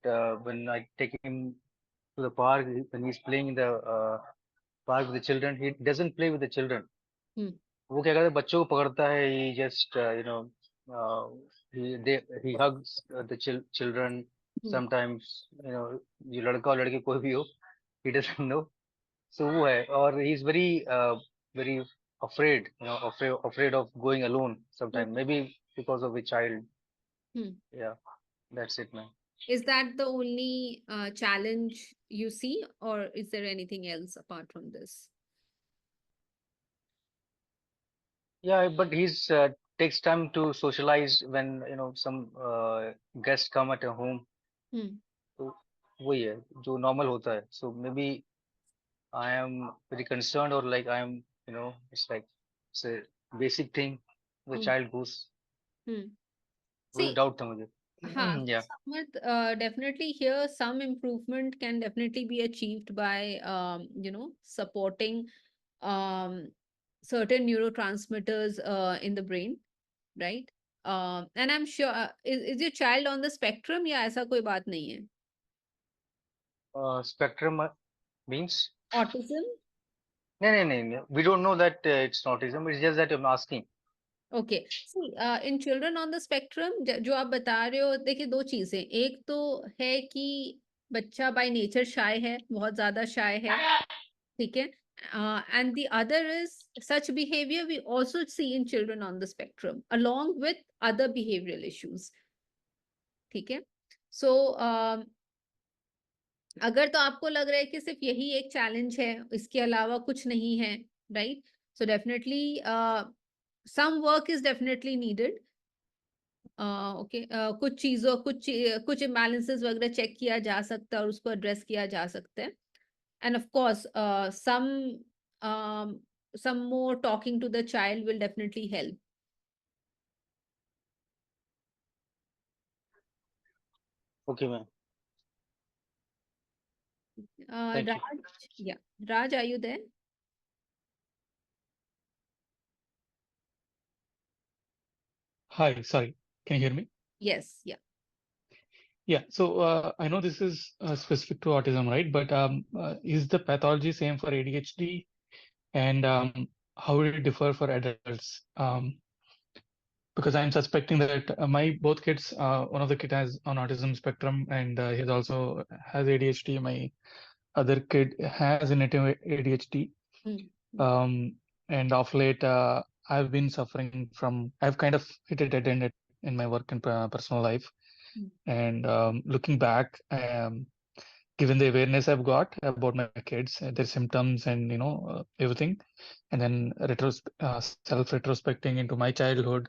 when I take him to the park when he's playing in the park with the children he doesn't play with the children Hmm. वो क्या करता है बच्चों को पकड़ता है he just he hugs the children Hmm. sometimes ये लड़का और लड़की कोई भी हो he doesn't know So वो है, और he is very afraid, afraid of going alone sometime. Maybe because of the child. Hmm. Yeah, that's it, man. Is that the only challenge you see, or is there anything else apart from this? Yeah, but he's takes time to socialize when some guests come at a home. Hmm. तो वही है जो normal होता है. So maybe I am very concerned, or like I am, it's like it's a basic thing the Hmm. child goes. Hmm. वही See, doubt था मुझे. Yeah. Samarth, definitely here some improvement can definitely be achieved by supporting um, certain neurotransmitters in the brain, right? And I'm sure is your child on the spectrum या ऐसा कोई बात नहीं है? Spectrum means? Autism? No. We don't know that it's autism. It's just that I'm asking. Okay see in children on the spectrum जो आप बता रहे हो, देखिए दो चीजें, एक तो है कि बच्चा बाय नेचर शाय है, बहुत ज्यादा शाय है, ठीक है, and the other is such behavior we also see in children on the spectrum along with other behavioral issues, ठीक है. So अगर तो आपको लग रहा है कि सिर्फ यही एक चैलेंज है, इसके अलावा कुछ नहीं है, right, so definitely some work is definitely needed. Okay कुछ चीजों कुछ इम्बैलेंसेस वगैरह चेक किया जा सकता है और उसको एड्रेस किया जा सकता है. End of course some more talking to the child will definitely help. Okay, ma'am. Thank you. Raj, yeah, Raj, are you there? Hi, sorry. Can you hear me? Yes, yeah. Yeah, so I know this is specific to autism, right? But is the pathology same for ADHD? And how will it differ for adults? Because I'm suspecting that my both kids, one of the kid has on autism spectrum, and he also has ADHD. My other kid has a native ADHD. And of late, I've been suffering from, I've kind of hit a dead end in my work and personal life. And looking back, given the awareness I've got about my kids, their symptoms, and everything, and then self-retrospecting into my childhood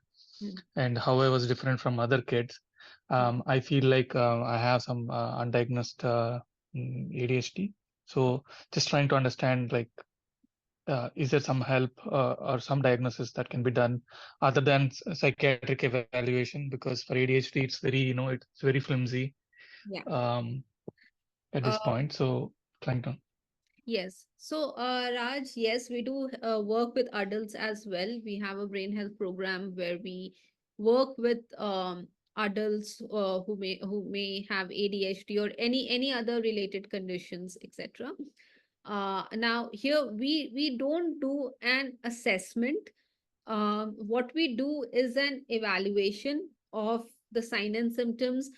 and how I was different from other kids, I feel like I have some undiagnosed ADHD. So just trying to understand, like, is there some help or some diagnosis that can be done other than psychiatric evaluation? Because for ADHD, it's very, it's very flimsy. Yeah. At this point. So trying to. Yes. So, Raj, yes, we do work with adults as well. We have a brain health program where we work with adults who may have ADHD or any other related conditions, etc. Now, here we don't do an assessment. What we do is an evaluation of the sign and symptoms,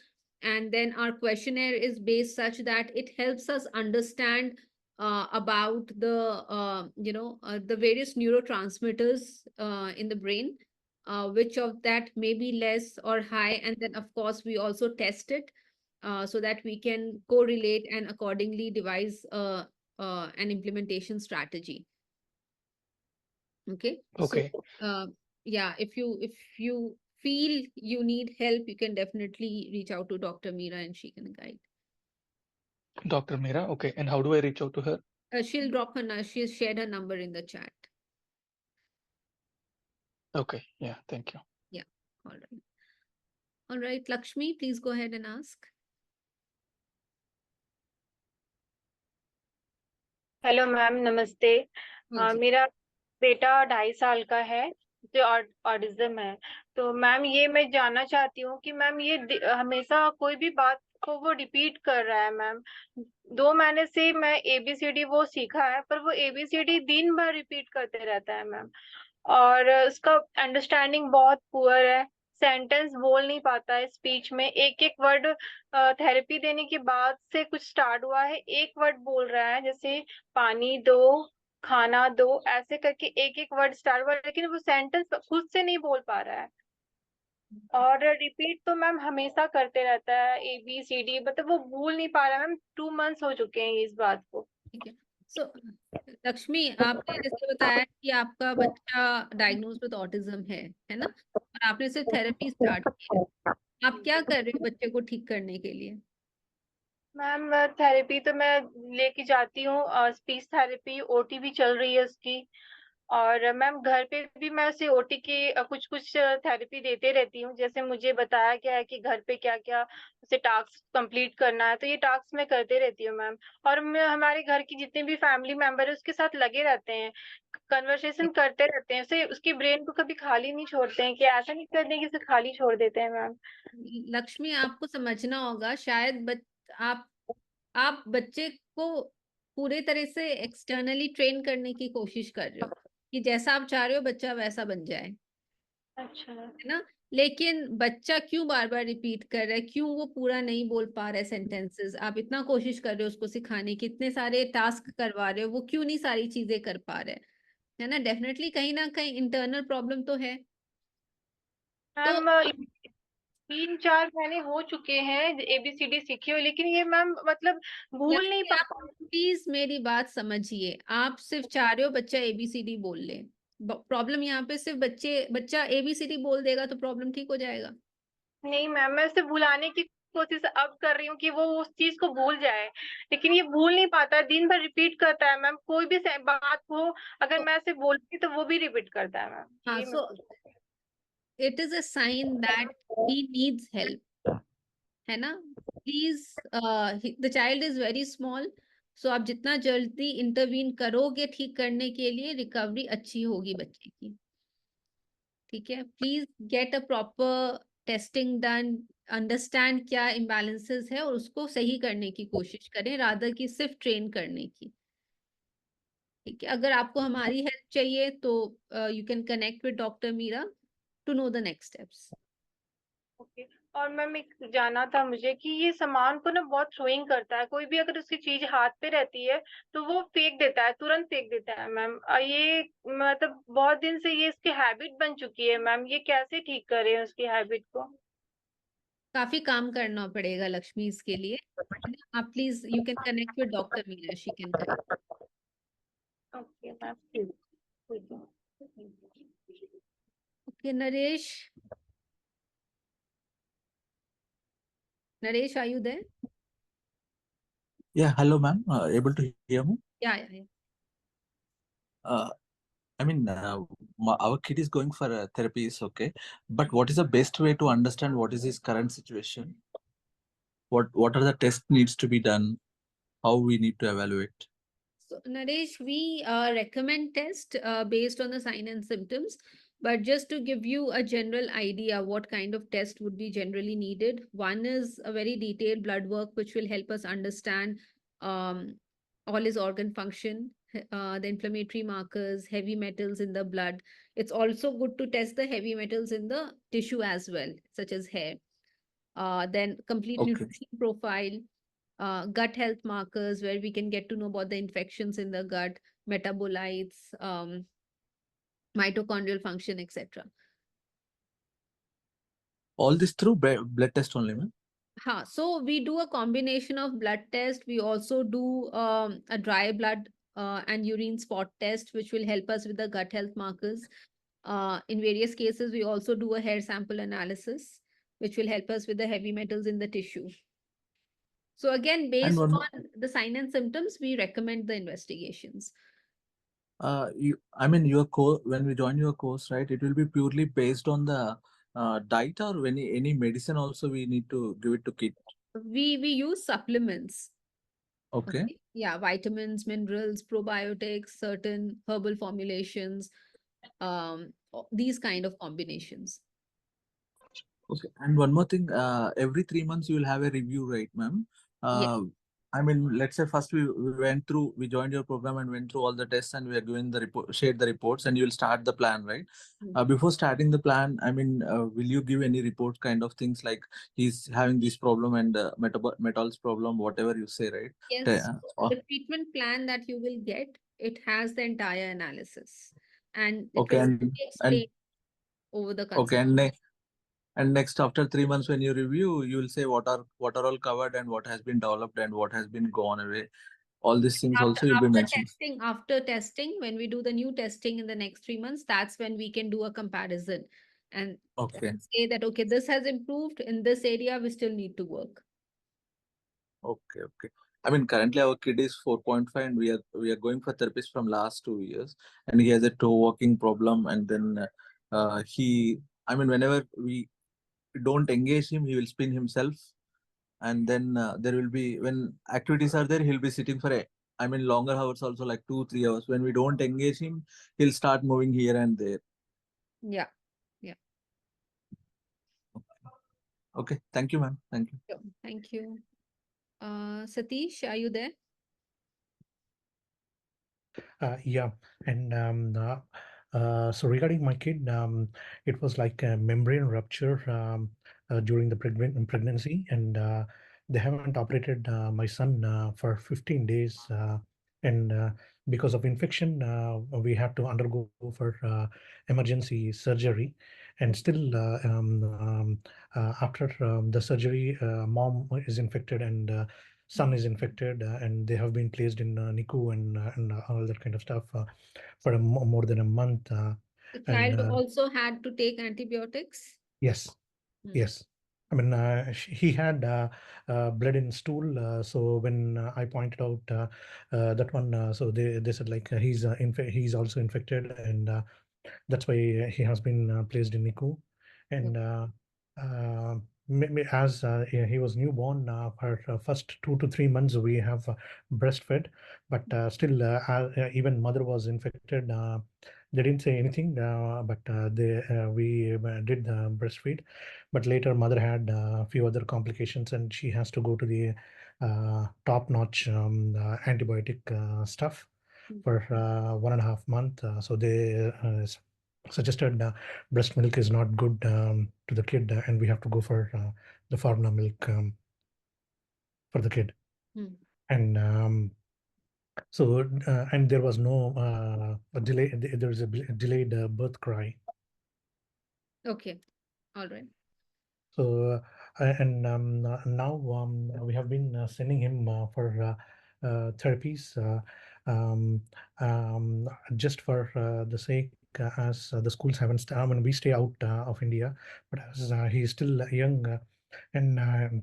and then our questionnaire is based such that it helps us understand about the various neurotransmitters in the brain, which of that may be less or high, and then of course we also test it so that we can correlate and accordingly devise an implementation strategy. Okay. Okay. So yeah, if you feel you need help, you can definitely reach out to Dr. Meera and she can guide. Dr. Meera, okay. And how do I reach out to her? She'll drop her. She's shared her number in the chat. Okay. Yeah. Thank you. Yeah. All right. All right, Lakshmi, please go ahead and ask. Hello ma'am, नमस्ते. मेरा बेटा 2.5 साल का है जो autism है. तो ma'am ये मैं जानना चाहती हूँ कि मैम ये हमेशा कोई भी बात को वो रिपीट कर रहा है मैम. 2 महीने से मैं ABCD वो सीखा है, पर वो ABCD दिन भर रिपीट करते रहता है मैम. और उसका अंडरस्टैंडिंग बहुत पुअर है. सेंटेंस बोल नहीं पाता है स्पीच में, एक एक वर्ड थेरेपी देने के बाद से कुछ स्टार्ट हुआ है, एक वर्ड बोल रहा है, जैसे पानी दो, खाना दो, ऐसे करके एक एक वर्ड स्टार्ट हुआ, लेकिन वो सेंटेंस खुद से नहीं बोल पा रहा है। और रिपीट तो मैम हमेशा करते रहता है, ABCD, मतलब वो भूल नहीं पा रहा है मैम, 2 मंथ्स हो चुके हैं इस बात को। ठीक है। सो लक्ष्मी, आपने जैसे बताया कि आपका बच्चा डायग्नोज विद ऑटिज्म है ना, और आपने सिर्फ थेरेपी स्टार्ट की है। आप क्या कर रहे हो बच्चे को ठीक करने के लिए? मैम थेरेपी तो मैं लेके जाती हूँ, स्पीच थेरेपी, OT भी चल रही है उसकी। और मैम घर पे भी मैं उसे OT की कुछ कुछ थेरेपी देते रहती हूँ, जैसे मुझे बताया गया है कि घर पे क्या क्या उसे टास्क कंप्लीट करना है, तो ये टास्क मैं करते रहती हूँ मैम। और मैं हमारे घर की जितने भी फैमिली मेंबर है उसके साथ लगे रहते हैं, कन्वर्सेशन करते रहते हैं, उसे उसके ब्रेन को कभी खाली नहीं छोड़ते हैं, कि ऐसा नहीं कर दें कि उसे खाली छोड़ देते हैं मैम। लक्ष्मी, आपको समझना होगा, शायद आप बच्चे को पूरे तरह से एक्सटर्नली ट्रेन करने की कोशिश कर रहे हो कि जैसा आप चाह रहे हो बच्चा वैसा बन जाए, अच्छा। है ना। लेकिन बच्चा क्यों बार बार रिपीट कर रहा है, क्यों वो पूरा नहीं बोल पा रहा है सेंटेंसेस? आप इतना कोशिश कर रहे हो उसको सिखाने की, इतने सारे टास्क करवा रहे हो, वो क्यों नहीं सारी चीजें कर पा रहे, है ना। डेफिनेटली कहीं ना कहीं इंटरनल प्रॉब्लम तो है। तो मैम 3-4 महीने हो चुके हैं ABCD सीखे हुए, लेकिन ये मैम मतलब भूल नहीं लक्ष्मी, आप पाता। प्लीज मेरी बात समझिए, आप सिर्फ चाह रहे हो बच्चा ABCD बोल ले। प्रॉब्लम यहाँ पे सिर्फ बच्चा ABCD बोल देगा तो प्रॉब्लम ठीक हो जाएगा? नहीं मैम, मैं उसे भुलाने की कोशिश अब कर रही हूँ कि वो उस चीज को भूल जाए, लेकिन ये भूल नहीं पाता, दिन भर रिपीट करता है मैम, कोई भी बात हो अगर तो मैं ऐसे बोलती तो वो भी रिपीट करता है मैम, हाँ, यही मैं सो पूछ रही हूँ। It is a sign that he needs help, है ना। Please, the child is very small, so आप जितना जल्दी इंटरवीन करोगे ठीक करने के लिए, रिकवरी अच्छी होगी बच्चे की। ठीक है, please get a proper testing done, understand क्या इम्बैलेंसेस है और उसको सही करने की कोशिश करें, रादर की सिर्फ ट्रेन करने की। ठीक है, अगर आपको हमारी हेल्प चाहिए तो you can connect with doctor Meera to know the next steps. Okay. और मैम एक जानना था मुझे कि ये सामान को ना बहुत थ्रोइंग करता है, कोई भी अगर उसकी चीज हाथ पे रहती है तो वो फेंक देता है, तुरंत फेंक देता है मैम। ये मतलब बहुत दिन से ये इसकी हैबिट बन चुकी है मैम, ये कैसे ठीक करें उसकी हैबिट को? काफी काम करना पड़ेगा लक्ष्मी इसके लिए, है ना? आप please, you can connect with doctor Meera, she can guide. Okay ma'am, ठीक है। Okay, Naresh, are you there? Yeah, hello, ma'am. Able to hear me? या Uh, I mean, our kid is going for therapy is okay, but what is the best way to understand what is his current situation? What are the tests needs to be done? How we need to evaluate? So, Naresh, we recommend test based on the sign and symptoms, but just to give you a general idea what kind of test would be generally needed. One is a very detailed blood work, which will help us understand um, all his organ function, the inflammatory markers, heavy metals in the blood. It's also good to test the heavy metals in the tissue as well, such as hair. Then complete Okay. nutrition profile, gut health markers where we can get to know about the infections in the gut, metabolites, mitochondrial function, etc. All this through blood test only, ma'am. So we do a combination of blood test. We also do a dry blood and urine spot test, which will help us with the gut health markers. In various cases, we also do a hair sample analysis, which will help us with the heavy metals in the tissue. So again, And based one, on the sign and symptoms, we recommend the investigations. I mean, your course when we join your course, right? It will be purely based on the diet, or any medicine also we need to give it to kid. We use supplements. Okay. Yeah, vitamins, minerals, probiotics, certain herbal formulations, these kind of combinations. Okay. And one more thing, every 3 months you will have a review, right, ma'am? Yeah. I mean, let's say first we joined your program and went through all the tests, and we are giving the report, shared the reports, and you'll start the plan, right? Before starting the plan, I mean, will you give any report kind of things like he's having this problem and metals problem, whatever you say, right? Yes, the treatment plan that you will get, it has the entire analysis, and it Okay, will and be explained over the okay, consult. and next after 3 months when you review, you will say what are all covered and what has been developed and what has been gone away. All these things After also you'll be mentioning. after testing, when we do the new testing in the next 3 months, that's when we can do a comparison and Okay. say that, okay, this has improved in this area, we still need to work. Okay, okay. I mean, currently our kid is 4.5 and we are going for therapist from last 2 years, and he has a toe walking problem, and then I mean, whenever we don't engage him, he will spin himself, and then there will be, when activities are there, he'll be sitting for I mean, longer hours also, like 2-3 hours. When we don't engage him, he'll start moving here and there. Yeah, yeah. Okay, thank you, ma'am. Thank you. Sure. Thank you. Satish, are you there? Yeah, and so regarding my kid, it was like a membrane rupture during the pregnancy, and they haven't operated my son for 15 days, and because of infection, we have to undergo for emergency surgery, and still after the surgery, mom is infected and son is infected, and they have been placed in NICU and all that kind of stuff for more than a month. The And child also had to take antibiotics? yes, yes. I mean, he had blood in stool. So when I pointed out that one, so they said like he's also infected, and that's why he has been placed in NICU. And uh, as he was newborn, for first 2 to 3 months we have breastfed, but still even mother was infected. They didn't say anything, but we did breastfeed. But later mother had a few other complications, and she has to go to the top-notch antibiotic stuff for 1.5 months. So they suggested breast milk is not good to the kid, and we have to go for the formula milk for the kid. And so and there was no delay. There was a delayed birth cry. Okay, all right. So and now we have been sending him for therapies just for the sake, as the schools haven't. I mean, we stay out of India, but as he's still young, and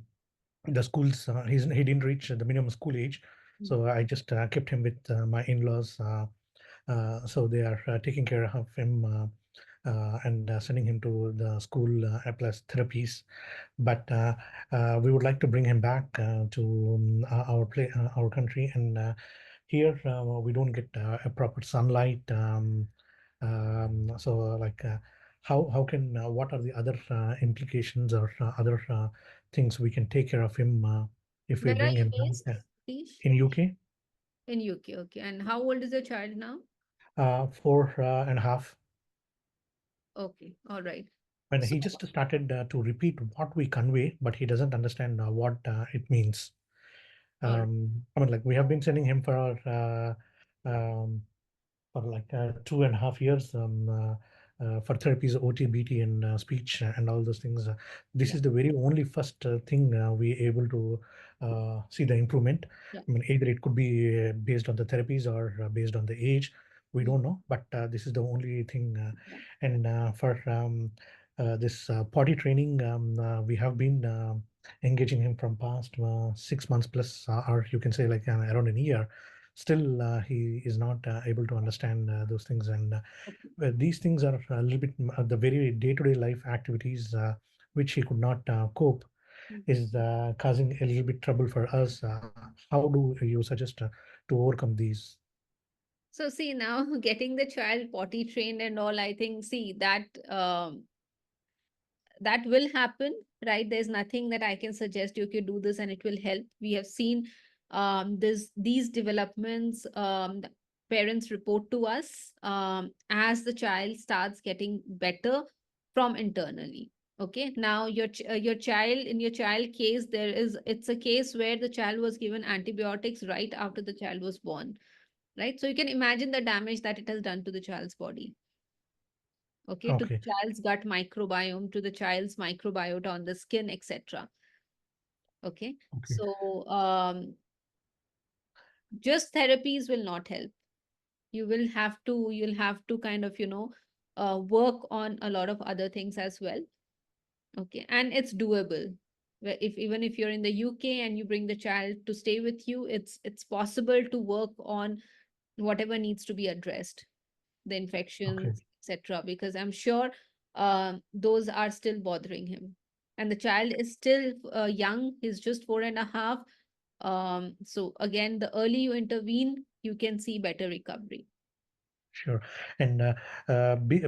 the schools he didn't reach the minimum school age, so I just kept him with my in-laws. So they are taking care of him and sending him to the school plus therapies. But we would like to bring him back to our country, and here we don't get a proper sunlight. So like how can what are the other implications or other things we can take care of him if we Where are bring you him based, back Satish? in UK? In UK, okay. And how old is your child now? 4.5. Okay, all right. And he just started to repeat what we convey, but he doesn't understand what it means. I mean, like we have been sending him for like 2.5 years for therapies, OT, BT, and speech and all those things. This is the very only first thing we able to see the improvement. Yeah. I mean, either it could be based on the therapies or based on the age. We don't know, but this is the only thing. And for this potty training, we have been engaging him from past 6 months plus, or you can say like around a year. Still, he is not able to understand those things, and these things are a little bit the very day-to-day life activities which he could not cope is causing a little bit trouble for us. How do you suggest to overcome these? So see, now getting the child potty trained and all, I think, see that will happen, right? There's nothing that I can suggest you could do this and it will help. We have seen these developments, the parents report to us as the child starts getting better from internally. Okay, now your child, in your child case, it's a case where the child was given antibiotics right after the child was born, right? So you can imagine the damage that it has done to the child's body. Okay, to the Okay. child's gut microbiome, to the child's microbiota on the skin, etc. Okay, Okay. so just therapies will not help. You'll have to kind of, work on a lot of other things as well. Okay, and it's doable. If even if you're in the UK and you bring the child to stay with you, it's possible to work on whatever needs to be addressed, the Okay. infections, etc. Because I'm sure those are still bothering him, and the child is still young. He's just 4.5. So again, the early you intervene, you can see better recovery. Sure. And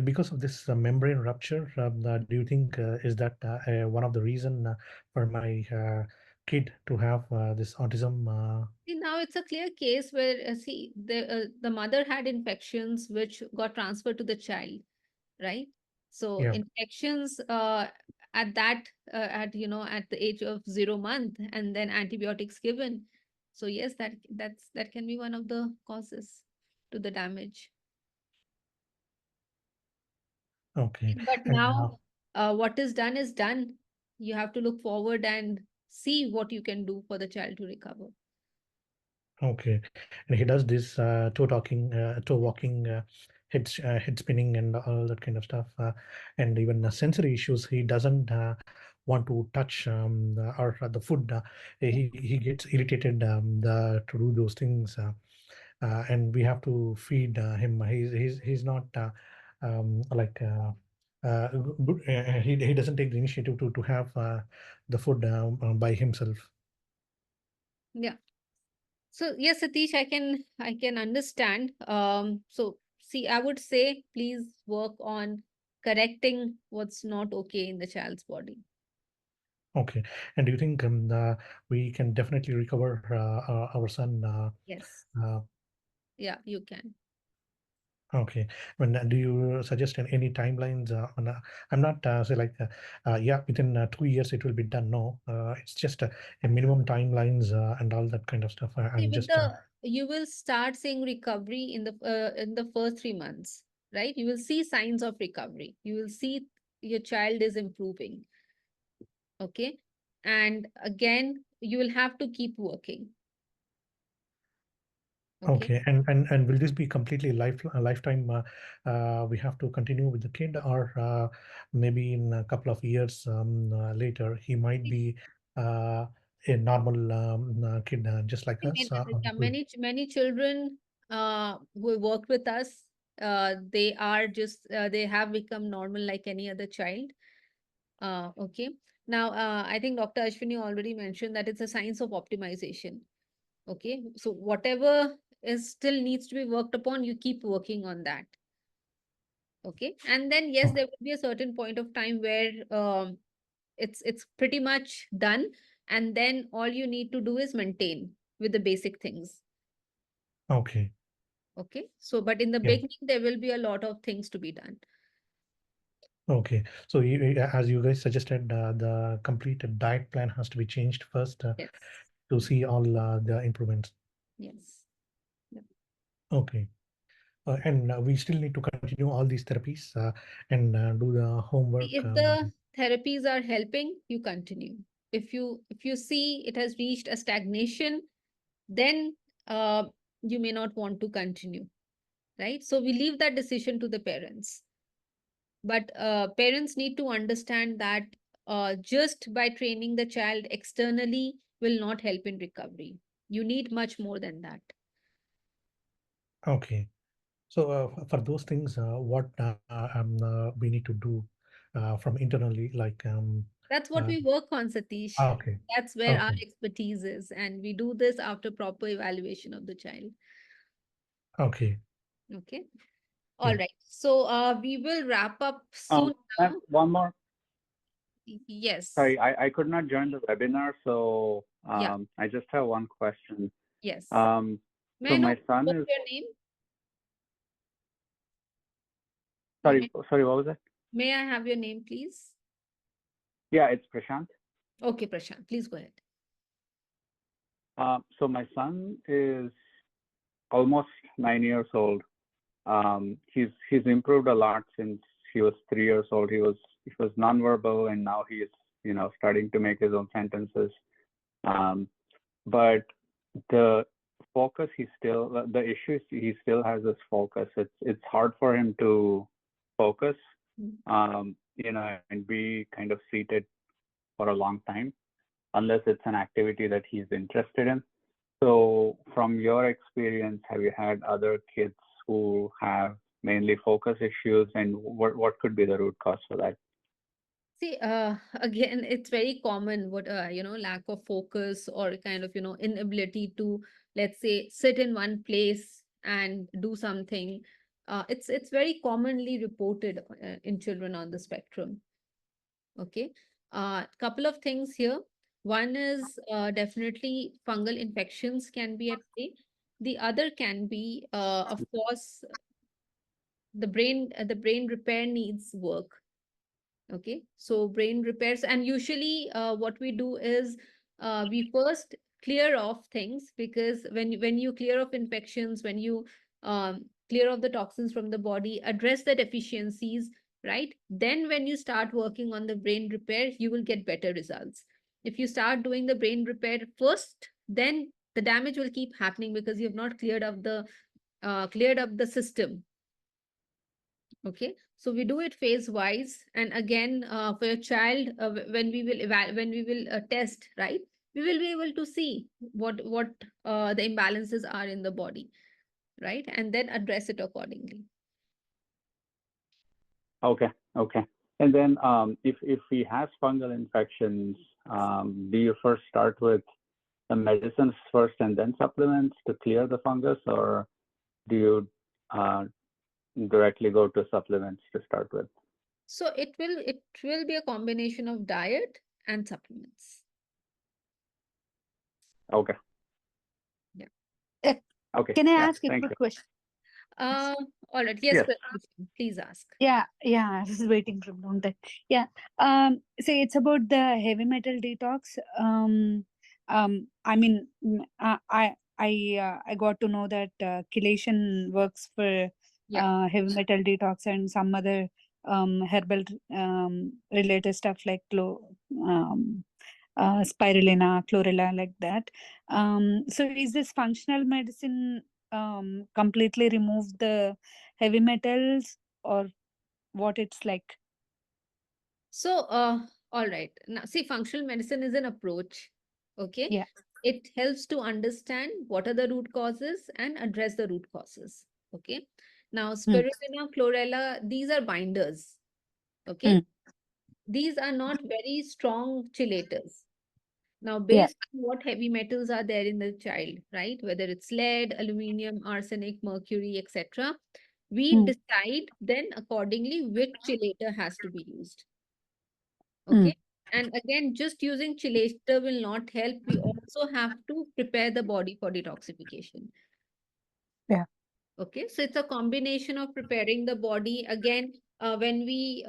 because of this membrane rupture, do you think is that one of the reason for my kid to have this autism? See, now it's a clear case where see the mother had infections which got transferred to the child, right? So Yeah. infections at that at at the age of 0 month, and then antibiotics given. So yes, that can be one of the causes to the damage. Okay. But And now, what is done is done. You have to look forward and see what you can do for the child to recover. okay. And he does this toe walking, head spinning, and all that kind of stuff, and even sensory issues. He doesn't want to touch or the food. He gets irritated to do those things, and we have to feed him. He's not like. Good. He doesn't take the initiative to have the food by himself. Yeah. So yes, Satish, I can understand. So see, I would say please work on correcting what's not okay in the child's body. Okay. And do you think we can definitely recover our son? Yes. Uh, Yeah, you can. okay. When do you suggest any timelines? I'm not say like yeah, within 2 years it will be done. No, it's just a minimum timelines and all that kind of stuff. See, I'm with just you will start seeing recovery in the first 3 months, right? You will see signs of recovery. You will see your child is improving. Okay, and again, you will have to keep working. Okay. okay. And will this be completely a lifetime? We have to continue with the kid, or maybe in a couple of years later, he might be a normal kid, just like us. Yeah, many children who worked with us, they have become normal like any other child. Okay. Now, I think Dr. Ashwini already mentioned that it's a science of optimization. Okay. So whatever is still needs to be worked upon, you keep working on that. Okay. And then yes, there will be a certain point of time where it's pretty much done, and then all you need to do is maintain with the basic things. Okay. Okay. So, but in the Yeah. beginning, there will be a lot of things to be done. Okay. So as you guys suggested, the complete diet plan has to be changed first Yes. to see all the improvements. Yes. Yeah. Okay. And we still need to continue all these therapies and do the homework. If the therapies are helping, you continue. If you see it has reached a stagnation, then you may not want to continue, right? So we leave that decision to the parents. But parents need to understand that just by training the child externally will not help in recovery. You need much more than that. Okay. So for those things, what we need to do from internally, like That's what uh, we work on, Satish. okay, That's where our okay, expertise is. And we do this after proper evaluation of the child. okay, Okay. yeah, All right. So we will wrap up soon Ma'am, now. one more. Yes. Sorry, I could not join the webinar, so Yeah. I just have one question. Yes. Um, May so I know my son what's is your name? sorry, what was that? May I have your name, please? Yeah, it's Prashant. Okay, Prashant, please go ahead. So my son is almost 9 years old. He's improved a lot since he was 3 years old. He was nonverbal, and now he is starting to make his own sentences. But the focus the issue is he still has this focus. It's hard for him to focus, and be kind of seated for a long time unless it's an activity that he's interested in. So from your experience, have you had other kids who have mainly focus issues, and what could be the root cause for that? See, again, it's very common what lack of focus or kind of inability to, let's say, sit in one place and do something. It's very commonly reported in children on the spectrum. Okay, couple of things here. One is definitely fungal infections can be at play. The other can be, of course, the brain repair needs work. Okay, so brain repairs, and usually what we do is we first clear off things, because when you clear off infections, when you clear off the toxins from the body, address the deficiencies, right? Then when you start working on the brain repair, you will get better results. If you start doing the brain repair first, then the damage will keep happening because you have not cleared up the system. Okay, so we do it phase wise, and again, for your child, when we will test, right, we will be able to see what the imbalances are in the body, right, and then address it accordingly. Okay. And then if he has fungal infections, do you first start with the medicines first and then supplements to clear the fungus, or do you directly go to supplements to start with? So it will be a combination of diet and supplements. Okay. Yeah. Okay. Can I Yeah, ask a thank quick you. question? All right. Yes, Yes. please ask. Yeah, I was waiting from long time. Yeah. So it's about the heavy metal detox. I mean, I got to know that chelation works for Yeah. heavy metal detox and some other herbal related stuff like spirulina, chlorella, like that. So is this functional medicine completely remove the heavy metals, or what it's like? So, all right. Now, see, functional medicine is an approach. Okay. Yeah. It helps to understand what are the root causes and address the root causes. Okay. Now, spirulina, chlorella, these are binders. Okay. These are not very strong chelators. Now, Yeah. based on what heavy metals are there in the child, right? Whether it's lead, aluminum, arsenic, mercury, etc., we decide then accordingly which chelator has to be used. Okay. And again, just using chelator will not help. We also have to prepare the body for detoxification. Yeah. Okay. So it's a combination of preparing the body. Again, when we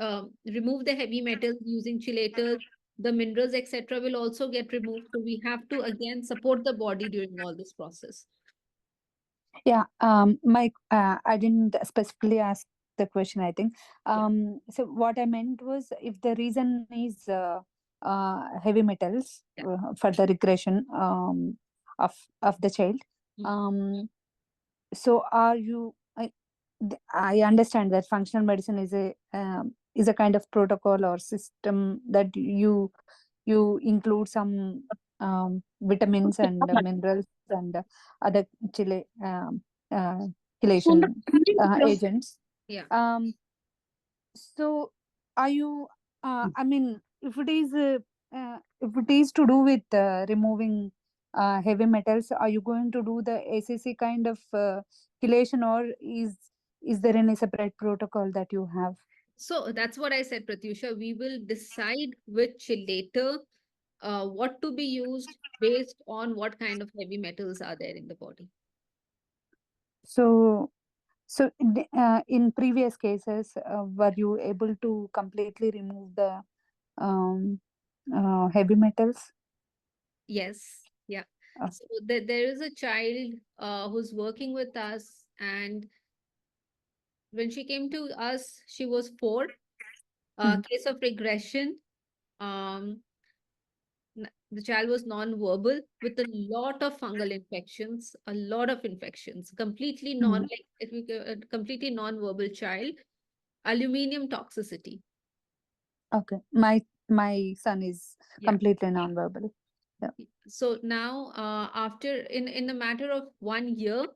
remove the heavy metals using chelators, the minerals, etc., will also get removed. So we have to again support the body during all this process. Yeah. I didn't specifically ask the question, I think. So what I meant was, if the reason is heavy metals for the regression of the child, so are you? I understand that functional medicine is a kind of protocol or system that you include some vitamins and minerals and other chelation agents. Yeah. So are you? I mean, if it is to do with removing heavy metals, are you going to do the ACC kind of chelation, or is there any separate protocol that you have? So that's what I said, Pratyusha. We will decide which chelator what to be used based on what kind of heavy metals are there in the body. So, in previous cases, were you able to completely remove the um, heavy metals? Yes, yeah. Oh. So there is a child who's working with us, and when she came to us, she was 4. Case of regression. Um, the child was non-verbal with a lot of fungal infections, a lot of infections, completely completely non-verbal child. Aluminium toxicity. Okay, my son is completely non-verbal. Yeah. So now, after in a matter of 1 year,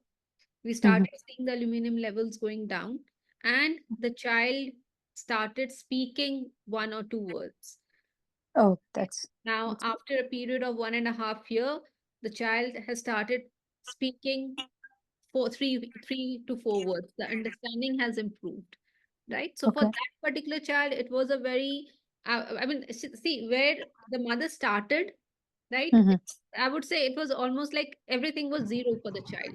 we started seeing the aluminum levels going down, and the child started speaking 1 or 2 words. Oh, that's Now, after a period of 1.5 year, the child has started speaking three to four words. The understanding has improved, right? So for okay. that particular child, it was a very, I mean, see where the mother started, right? I would say it was almost like everything was zero for the child.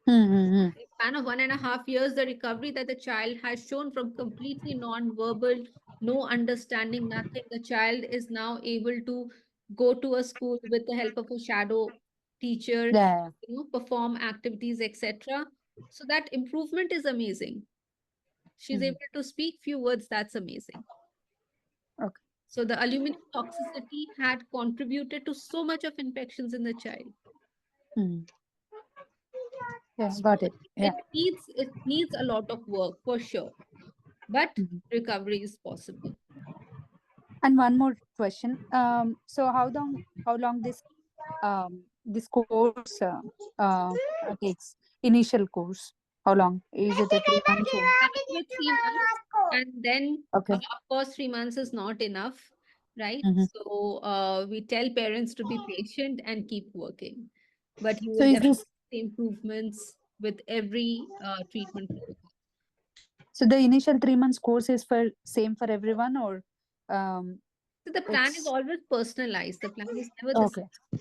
In the span of 1.5 years, the recovery that the child has shown from completely non-verbal, no understanding, nothing, the child is now able to go to a school with the help of a shadow teacher, Yeah. perform activities, etc. So that improvement is amazing. She's able to speak few words. That's amazing. Okay. So the aluminum toxicity had contributed to so much of infections in the child. Yeah, So got it. Yeah. it needs a lot of work for sure, but recovery is possible. And one more question. So how long this course takes? Initial course. How long? Is it a 3 months or? Start with 3 months, and then Okay. of course 3 months is not enough, right? Mhm. So we tell parents to be patient and keep working, but you So will is definitely this see improvements with every treatment protocol. so the initial 3 months course is for same for everyone, or So the plan is it's always personalized. The plan is never the okay? same.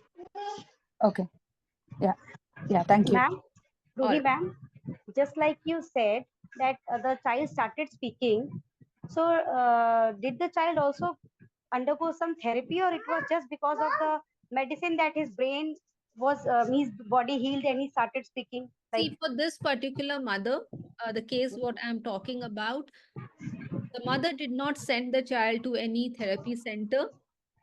Okay. Yeah. Yeah. Thank you. Ma'am, All Ruhi right. ma'am, just like you said that the child started speaking. So did the child also undergo some therapy, or it was just because of the medicine that his brain was his body healed and he started speaking? Like, See, for this particular mother, the case what I'm talking about, the mother did not send the child to any therapy center,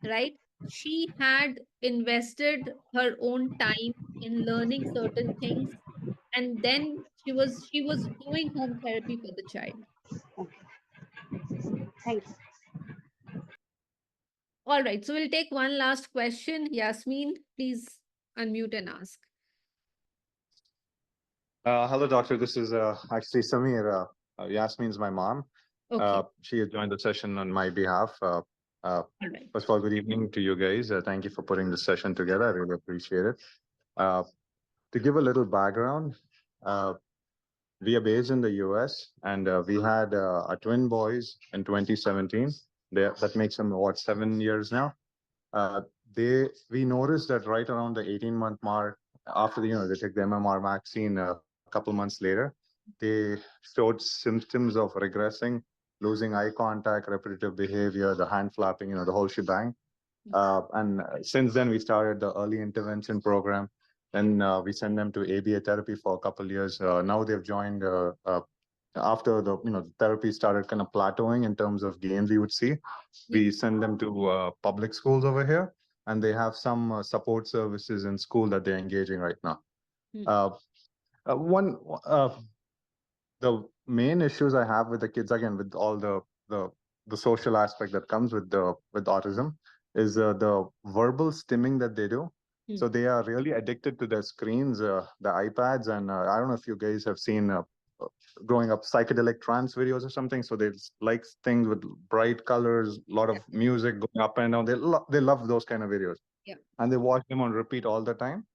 right? She had invested her own time in learning certain things, and then she was doing home therapy for the child. thanks. All right, so we'll take one last question. Yasmin, please unmute and ask. Hello, doctor. This is actually Samir. Yasmin's my mom. Okay. She has joined the session on my behalf. All right. First of all, good evening to you guys. Thank you for putting this session together. I really appreciate it. To give a little background, we are based in the US, and we had our twin boys in 2017. That makes them, what, 7 years now? Uh, we noticed that right around the 18-month mark, after they took the MMR vaccine a couple months later, they showed symptoms of regressing, losing eye contact, repetitive behavior, the hand flapping, the whole shebang. And since then, we started the early intervention program. Then we send them to ABA therapy for a couple of years. Now they've joined after the therapy started kind of plateauing in terms of gains we would see. We send them to public schools over here, and they have some support services in school that they're engaging right now. One the main issues I have with the kids, again, with all the social aspect that comes with autism, is the verbal stimming that they do. So they are really addicted to their screens, the iPads, and I don't know if you guys have seen growing up psychedelic trance videos or something. So they like things with bright colors, a lot of music going up and down. They love those kind of videos, and they watch them on repeat all the time.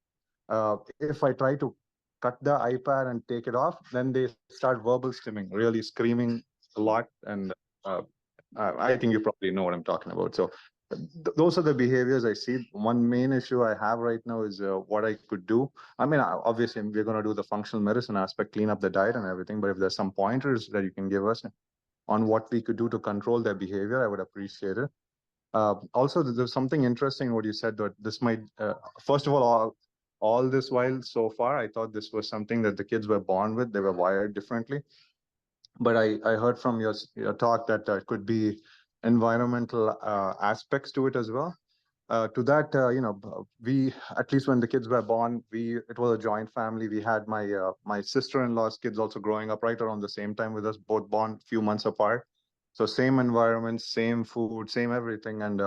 If I try to cut the iPad and take it off, then they start verbal stimming, really screaming a lot. And I think you probably know what I'm talking about. So those are the behaviors I see. One main issue I have right now is what I could do. I mean, obviously, we're going to do the functional medicine aspect, clean up the diet and everything. But if there's some pointers that you can give us on what we could do to control their behavior, I would appreciate it. Also, there's something interesting in what you said, that this might, first of all this while so far, I thought this was something that the kids were born with. They were wired differently. But I heard from your talk that it could be environmental aspects to it as well. To that, we, at least when the kids were born, it was a joint family. We had my sister-in-law's kids also growing up right around the same time with us, both born few months apart. So same environment, same food, same everything. And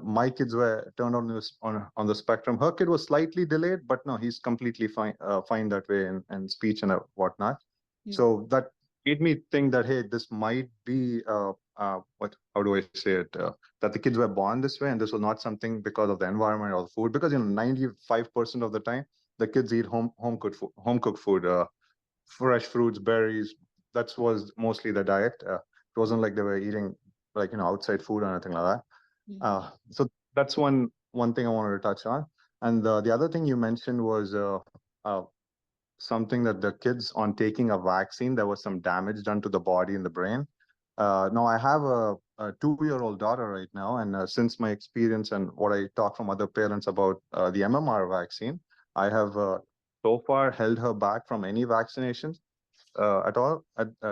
my kids were turned on the spectrum. Her kid was slightly delayed, but no, he's completely fine that way in speech and whatnot. So that made me think that, hey, this might be how do I say it? That the kids were born this way, and this was not something because of the environment or the food. Because 95% of the time the kids eat home cooked food, fresh fruits, berries. That was mostly the diet. It wasn't like they were eating outside food or anything like that. So that's one thing I wanted to touch on. And the other thing you mentioned was something that the kids, on taking a vaccine, there was some damage done to the body and the brain. Now, I have a 2-year-old daughter right now, and since my experience and what I talk from other parents about the MMR vaccine, I have so far held her back from any vaccinations at all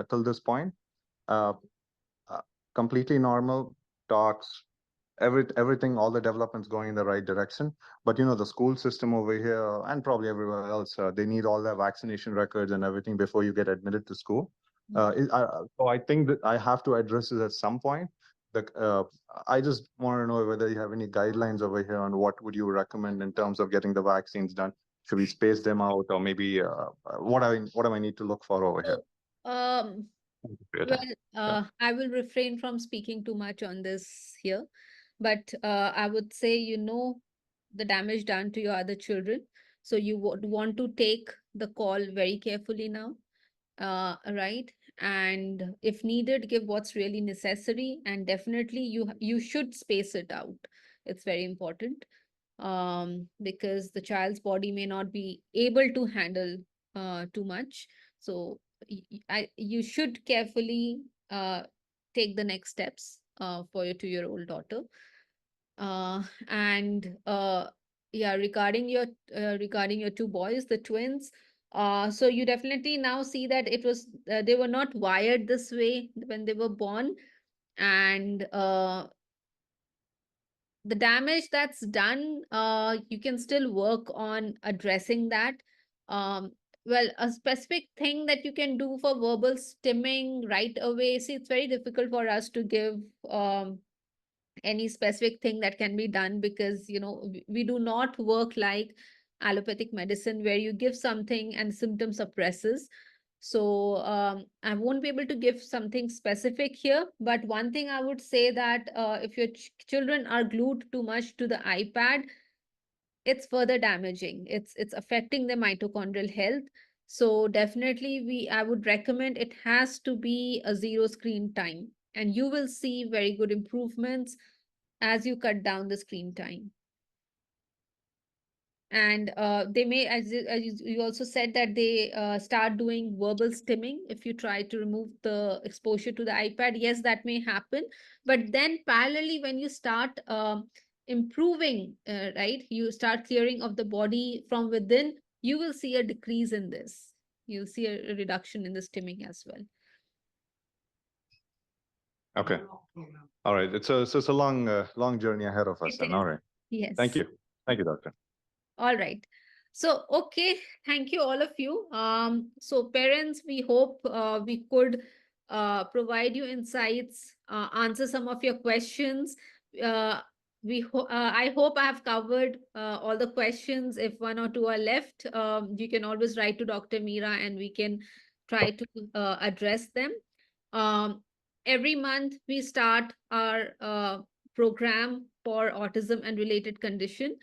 till this point. Uh, Completely normal, talks, everything, all the developments going in the right direction. But the school system over here and probably everywhere else, they need all their vaccination records and everything before you get admitted to school. So I think that I have to address this at some point. I just want to know whether you have any guidelines over here on what would you recommend in terms of getting the vaccines done. Should we space them out, or maybe what do I need to look for over here? Um, Thank you for your time. I will refrain from speaking too much on this here, but I would say, the damage done to your other children. So you would want to take the call very carefully now, right? And if needed, give what's really necessary, and definitely you should space it out. It's very important, because the child's body may not be able to handle too much. So you should carefully take the next steps for your 2-year-old daughter. And yeah, regarding your two boys, the twins, so you definitely now see that they were not wired this way when they were born. And the damage that's done, you can still work on addressing that. Um, well, a specific thing that you can do for verbal stimming right away. See, it's very difficult for us to give any specific thing that can be done, because we do not work like allopathic medicine where you give something and symptom suppresses. So I won't be able to give something specific here, but one thing I would say that if your children are glued too much to the iPad, it's further damaging. It's affecting the mitochondrial health. So definitely I would recommend it has to be a 0 screen time, and you will see very good improvements as you cut down the screen time. And they may, as you also said, that they start doing verbal stimming if you try to remove the exposure to the iPad. Yes, that may happen. But then parallelly, when you start improving, right, you start clearing of the body from within, you will see a decrease in this. You'll see a reduction in the stimming as well. Okay. All right. It's a long journey ahead of us. Then. All right. Yes. Thank you. Thank you, doctor. All right. So, okay. Thank you, all of you. So parents, we hope we could provide you insights, answer some of your questions. I hope I have covered all the questions. If one or two are left, you can always write to Dr. Meera and we can try to address them. Every month we start our program for autism and related condition.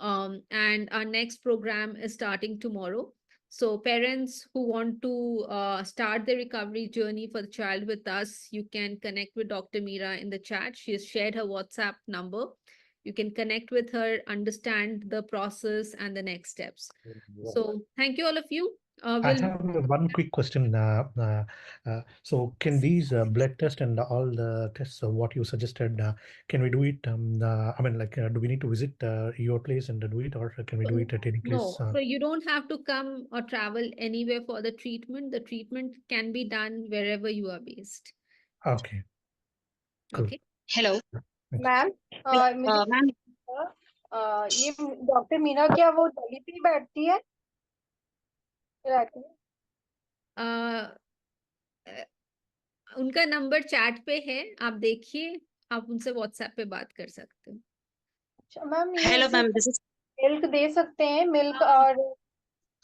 And our next program is starting tomorrow. So parents who want to start the recovery journey for the child with us, you can connect with Dr. Meera in the chat. She has shared her WhatsApp number. You can connect with her, understand the process and the next steps. So thank you all of you. I We'll have one quick question. So can these blood test and all the tests, what you suggested, can we do it? I mean, like, do we need to visit your place and do it, or can we do it at any place? No, so you don't have to come or travel anywhere for the treatment. The treatment can be done wherever you are based. Okay. Cool. Okay. Hello. Ma'am मुझे ma'am ये doctor Meena क्या वो दिल्ली पे ही बैठती है रहती है? उनका नंबर चैट पे है, आप देखिए, आप उनसे व्हाट्सएप पे बात कर सकते हो। अच्छा मैम ये hello ma'am, this is milk दे सकते हैं मिल्क और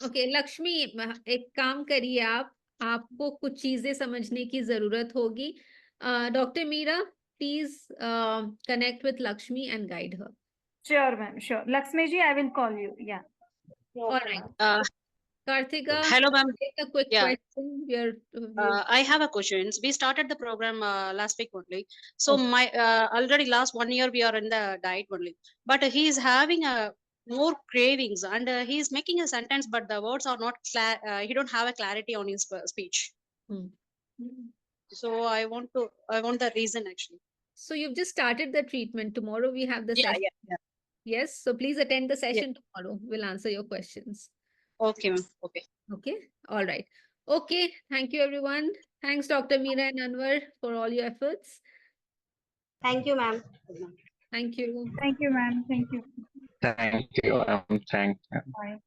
ओके लक्ष्मी, एक काम करिए, आपको कुछ चीजें समझने की जरूरत होगी। Doctor Meera, please connect with Lakshmi and guide her. Sure, ma'am. Sure. Lakshmi ji, I will call you. Yeah. Alright. Karthika, hello ma'am. take a quick Yeah. question. I have a question. We started the program last week only. So my already last 1 year we are in the diet only. But he is having a more cravings and he is making a sentence, but the words are not clear. He don't have a clarity on his speech. So I want the reason actually. So you've just started the treatment. Tomorrow we have the session. Yeah. Yes. So please attend the session tomorrow. We'll answer your questions. Okay, ma'am. Okay. All right. Okay. Thank you, everyone. Thanks, Dr. Meera and Anwar, for all your efforts. Thank you, ma'am. Thank you. Thank you, ma'am. Thank you. Thank you. Thank you. Bye.